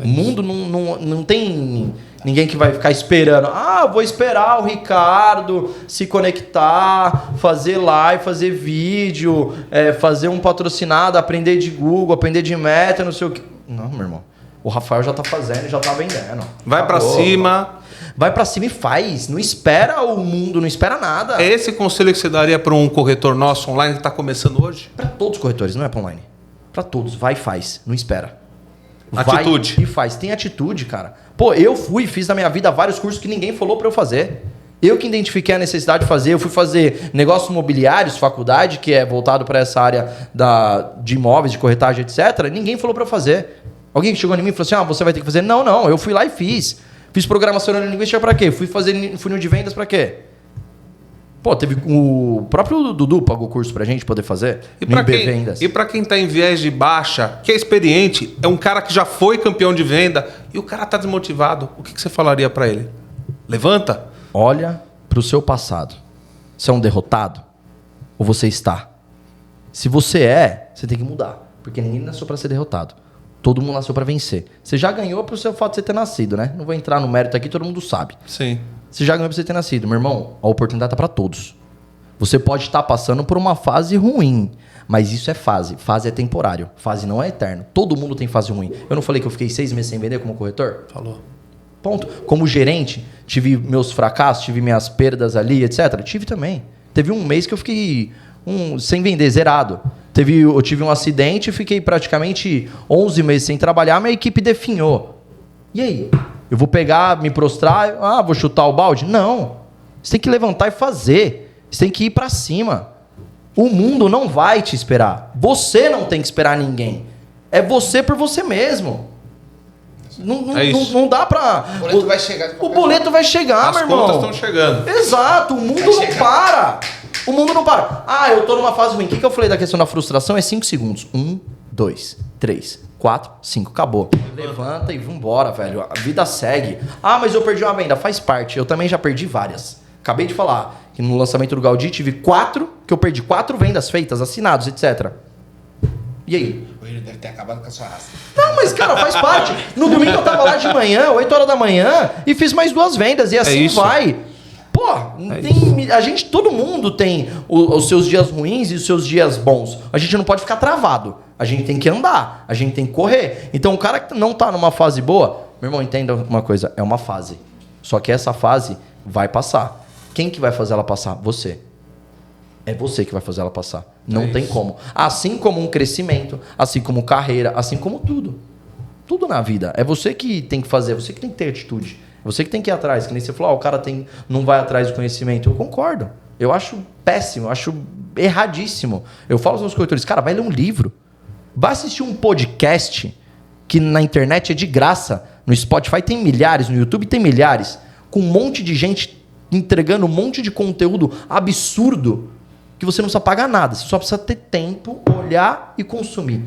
O mundo não tem Ninguém que vai ficar esperando. Vou esperar o Ricardo se conectar, fazer live, fazer vídeo, fazer um patrocinado, aprender de Google, aprender de Meta, não sei o que. Não, meu irmão. O Rafael já tá fazendo e já tá vendendo. Vai pra cima. Vai pra cima e faz. Não espera o mundo, não espera nada. É esse conselho que você daria para um corretor nosso online que tá começando hoje? Pra todos os corretores, não é pra online. Pra todos. Vai e faz. Não espera. Atitude. Vai e faz. Tem atitude, cara. Pô, eu fiz na minha vida vários cursos que ninguém falou pra eu fazer. Eu que identifiquei a necessidade de fazer. Eu fui fazer negócios imobiliários, faculdade, que é voltado pra essa área de imóveis, de corretagem, etc. Ninguém falou pra eu fazer. Alguém que chegou em mim e falou assim, você vai ter que fazer. Não. Eu fui lá e fiz. Fiz programação neurolinguística pra quê? Fui fazer funil de vendas pra quê? Pô, teve o próprio Dudu pagou curso pra gente poder fazer. E pra quem tá em viés de baixa, que é experiente, é um cara que já foi campeão de venda e o cara tá desmotivado, o que você falaria pra ele? Levanta? Olha pro seu passado. Você é um derrotado? Ou você está? Se você você tem que mudar. Porque ninguém nasceu pra ser derrotado. Todo mundo nasceu pra vencer. Você já ganhou pro seu fato de você ter nascido, né? Não vou entrar no mérito aqui, todo mundo sabe. Sim. Você já ganhou pra você ter nascido. Meu irmão, a oportunidade tá pra todos. Você pode estar passando por uma fase ruim, mas isso é fase. Fase é temporário. Fase não é eterno. Todo mundo tem fase ruim. Eu não falei que eu fiquei 6 meses sem vender como corretor? Falou. Ponto. Como gerente, tive meus fracassos, tive minhas perdas ali, etc. Tive também. Teve um mês que eu fiquei sem vender, zerado. Eu tive um acidente e fiquei praticamente 11 meses sem trabalhar, minha equipe definhou. E aí? Eu vou pegar, me prostrar, vou chutar o balde? Não. Você tem que levantar e fazer. Você tem que ir pra cima. O mundo não vai te esperar. Você não tem que esperar ninguém. É você por você mesmo. Não dá pra... O boleto vai chegar. O boleto vai chegar, meu irmão. As contas estão chegando. Exato. O mundo não para. O mundo não para. Eu tô numa fase ruim. O que eu falei da questão da frustração? É 5 segundos. 1, 2, 3, 4, 5. Acabou. Levanta e vambora, velho. A vida segue. Mas eu perdi uma venda. Faz parte. Eu também já perdi várias. Acabei de falar que no lançamento do Gaudí tive 4, que eu perdi 4 vendas feitas, assinados, etc. E aí? O Willian deve ter acabado com a sua raça. Não, mas cara, faz parte. No domingo eu tava lá de manhã, 8 horas da manhã, e fiz mais 2 vendas. E assim vai. Pô, todo mundo tem os seus dias ruins e os seus dias bons. A gente não pode ficar travado. A gente tem que andar, a gente tem que correr. Então o cara que não tá numa fase boa, meu irmão, entenda uma coisa, é uma fase. Só que essa fase vai passar. Quem que vai fazer ela passar? Você. É você que vai fazer ela passar. Não tem como. Assim como um crescimento, assim como carreira, assim como tudo. Tudo na vida. É você que tem que fazer, é você que tem que ter atitude. É você que tem que ir atrás. Que nem você falou, o cara não vai atrás do conhecimento. Eu concordo. Eu acho péssimo, eu acho erradíssimo. Eu falo aos meus corretores, cara, vai ler um livro. Vai assistir um podcast que na internet é de graça. No Spotify tem milhares, no YouTube tem milhares. Com um monte de gente entregando um monte de conteúdo absurdo que você não precisa pagar nada. Você só precisa ter tempo, olhar e consumir.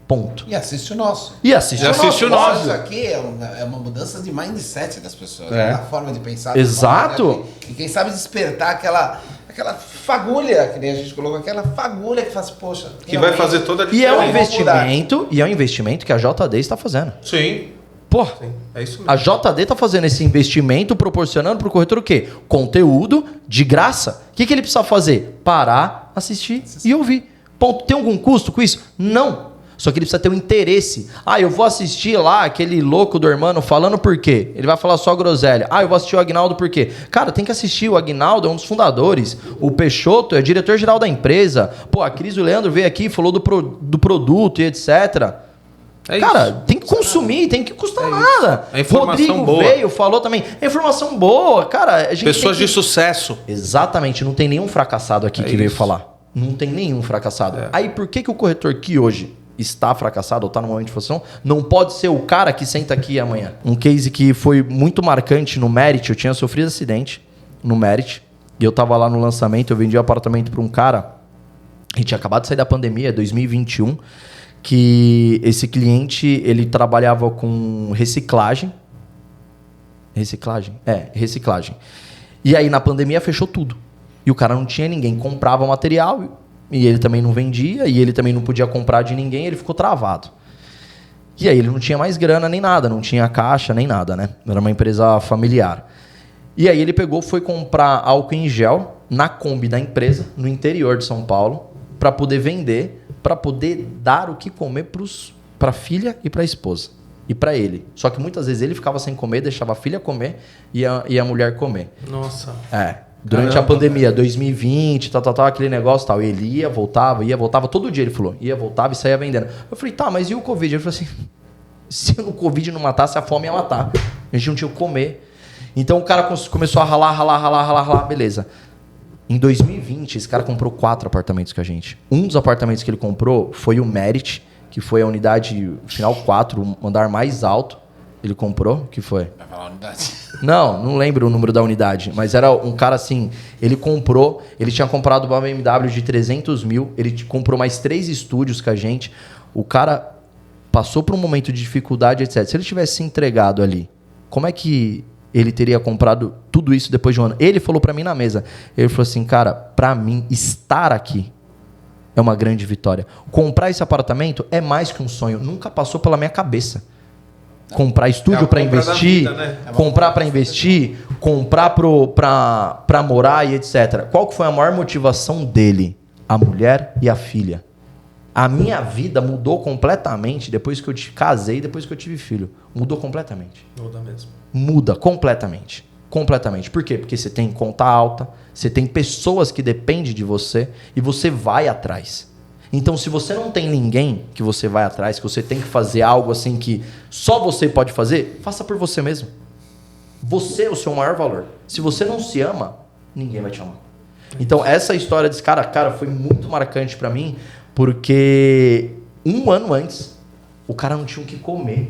Ponto. E assiste o nosso. Assiste o nosso. Isso aqui é uma mudança de mindset das pessoas. Na forma de pensar. Exato. E quem sabe despertar aquela fagulha, que nem a gente colocou, aquela fagulha que faz, poxa... Que vai fazer toda a E diferença. é um investimento que a JD está fazendo. Sim. Pô, É isso mesmo. a JD está fazendo esse investimento, proporcionando para o corretor o quê? Conteúdo de graça. O que ele precisa fazer? Parar, assistir e ouvir. Ponto. Tem algum custo com isso? Não. Só que ele precisa ter um interesse. Eu vou assistir lá aquele louco do Hermano falando por quê? Ele vai falar só groselha. Eu vou assistir o Aguinaldo por quê? Cara, tem que assistir. O Aguinaldo é um dos fundadores. O Peixoto é diretor-geral da empresa. Pô, a Cris e o Leandro veio aqui, falou do produto e etc. Cara, tem que consumir, tem que custar nada. A informação Rodrigo boa. veio, falou também. É informação boa, cara. A gente Pessoas de sucesso. Exatamente, não tem nenhum fracassado aqui que veio falar. Não tem nenhum fracassado. Aí por que o corretor que hoje está fracassado ou está no momento de frustração não pode ser o cara que senta aqui amanhã? Um case que foi muito marcante no Merit, eu tinha sofrido acidente no Merit, e eu tava lá no lançamento, eu vendi um apartamento para um cara, a gente tinha acabado de sair da pandemia, 2021, que esse cliente, ele trabalhava com reciclagem. Reciclagem? Reciclagem. E aí na pandemia fechou tudo. E o cara não tinha ninguém, comprava material e ele também não vendia, e ele também não podia comprar de ninguém, ele ficou travado. E aí ele não tinha mais grana nem nada, não tinha caixa nem nada, né? Era uma empresa familiar. E aí ele pegou, foi comprar álcool em gel na Kombi da empresa, no interior de São Paulo, para poder vender, para poder dar o que comer para a filha e para a esposa. E para ele. Só que muitas vezes ele ficava sem comer, deixava a filha comer e a mulher comer. Nossa. Durante a pandemia, 2020, aquele negócio tal. Ele ia, voltava. Todo dia ele falou. Ia, voltava e saía vendendo. Eu falei, tá, mas e o Covid? Ele falou assim, se o Covid não matasse, a fome ia matar. A gente não tinha o que comer. Então o cara começou a ralar, beleza. Em 2020, esse cara comprou 4 apartamentos com a gente. Um dos apartamentos que ele comprou foi o Merit, que foi a unidade final 4, o andar mais alto. Ele comprou, que foi? Vai falar unidade? Não lembro o número da unidade, mas era um cara assim, ele tinha comprado uma BMW de 300 mil, ele comprou mais 3 estúdios com a gente, o cara passou por um momento de dificuldade, etc. Se ele tivesse se entregado ali, como é que ele teria comprado tudo isso depois de um ano? Ele falou pra mim na mesa, ele falou assim, cara, pra mim estar aqui é uma grande vitória. Comprar esse apartamento é mais que um sonho, nunca passou pela minha cabeça. Comprar estúdio para investir, vida, né? Comprar para investir, comprar para morar e etc. Qual que foi a maior motivação dele? A mulher e a filha. A minha vida mudou completamente depois que eu casei, depois que eu tive filho. Mudou completamente. Muda mesmo. Muda completamente. Completamente. Por quê? Porque você tem conta alta, você tem pessoas que dependem de você e você vai atrás. Então, se você não tem ninguém que você vai atrás, que você tem que fazer algo assim que só você pode fazer, faça por você mesmo. Você é o seu maior valor. Se você não se ama, ninguém vai te amar. Então, essa história desse cara, foi muito marcante pra mim, porque um ano antes, o cara não tinha o que comer.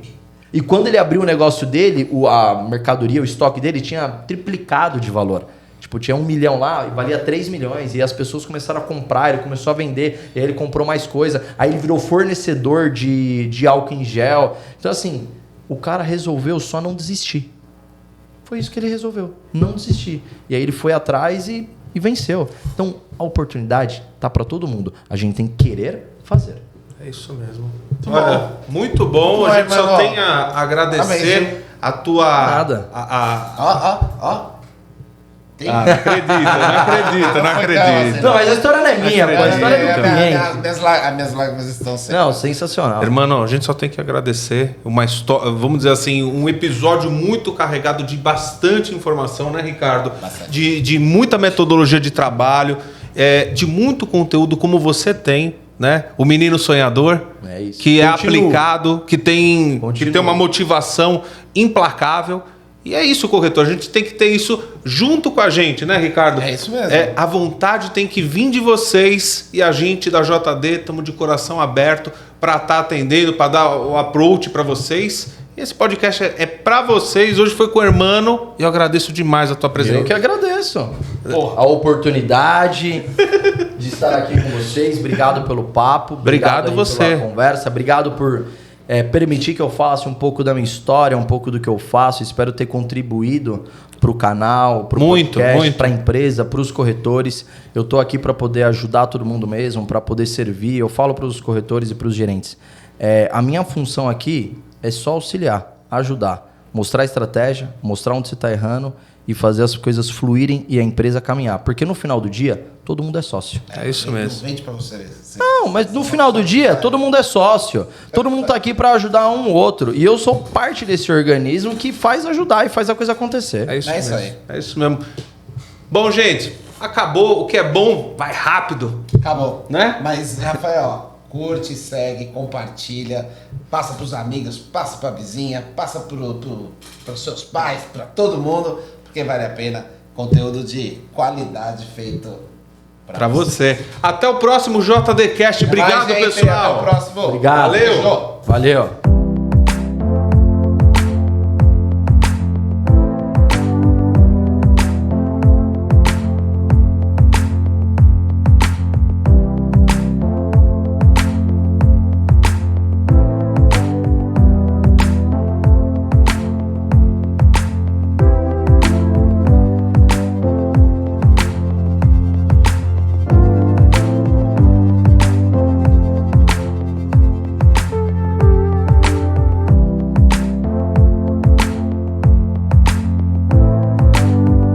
E quando ele abriu o negócio dele, a mercadoria, o estoque dele tinha triplicado de valor. Tipo, tinha 1 milhão lá e valia 3 milhões. E as pessoas começaram a comprar, ele começou a vender. E aí ele comprou mais coisa. Aí ele virou fornecedor de álcool em gel. Então, assim, o cara resolveu só não desistir. Foi isso que ele resolveu, não desistir. E aí ele foi atrás e venceu. Então, a oportunidade tá para todo mundo. A gente tem que querer fazer. É isso mesmo. Olha, muito bom. A gente só tem a agradecer a tua... Nada. Não acredita. Não, mas a história não é minha, pô. A história é do cliente. As minhas lágrimas estão sempre. Não, sensacional. Irmão, a gente só tem que agradecer. Uma história, vamos dizer assim, um episódio muito carregado de bastante informação, né, Ricardo? Bastante. De muita metodologia de trabalho, de muito conteúdo como você tem, né? O menino sonhador, que é aplicado, que tem uma motivação implacável. E é isso, corretor. A gente tem que ter isso junto com a gente, né, Ricardo? É isso mesmo. A vontade tem que vir de vocês e a gente da JD estamos de coração aberto para estar atendendo, para dar o approach para vocês. E esse podcast é para vocês. Hoje foi com o Hermano e eu agradeço demais a tua presença. Eu que agradeço. A oportunidade de estar aqui com vocês. Obrigado pelo papo. Obrigado você. Pela conversa. Obrigado por... permitir que eu falasse um pouco da minha história, um pouco do que eu faço. Espero ter contribuído para o canal, para o podcast, para a empresa, para os corretores. Eu estou aqui para poder ajudar todo mundo mesmo, para poder servir. Eu falo para os corretores e para os gerentes. A minha função aqui é só auxiliar, ajudar, mostrar a estratégia, mostrar onde você está errando e fazer as coisas fluírem e a empresa caminhar. Porque no final do dia, todo mundo é sócio. É isso mesmo. Vende para você. Não, mas no final do dia, todo mundo é sócio. Todo mundo tá aqui para ajudar um ou outro. E eu sou parte desse organismo que faz ajudar e faz a coisa acontecer. É isso aí. É isso mesmo. Bom, gente, acabou. O que é bom, vai rápido. Acabou. Né? Mas, Rafael, curte, segue, compartilha, passa pros amigos, passa pra vizinha, passa pros seus pais, pra todo mundo, porque vale a pena. Conteúdo de qualidade feito pra você. Até o próximo JDcast. Obrigado, pessoal. Até o próximo. Obrigado. Valeu. Valeu.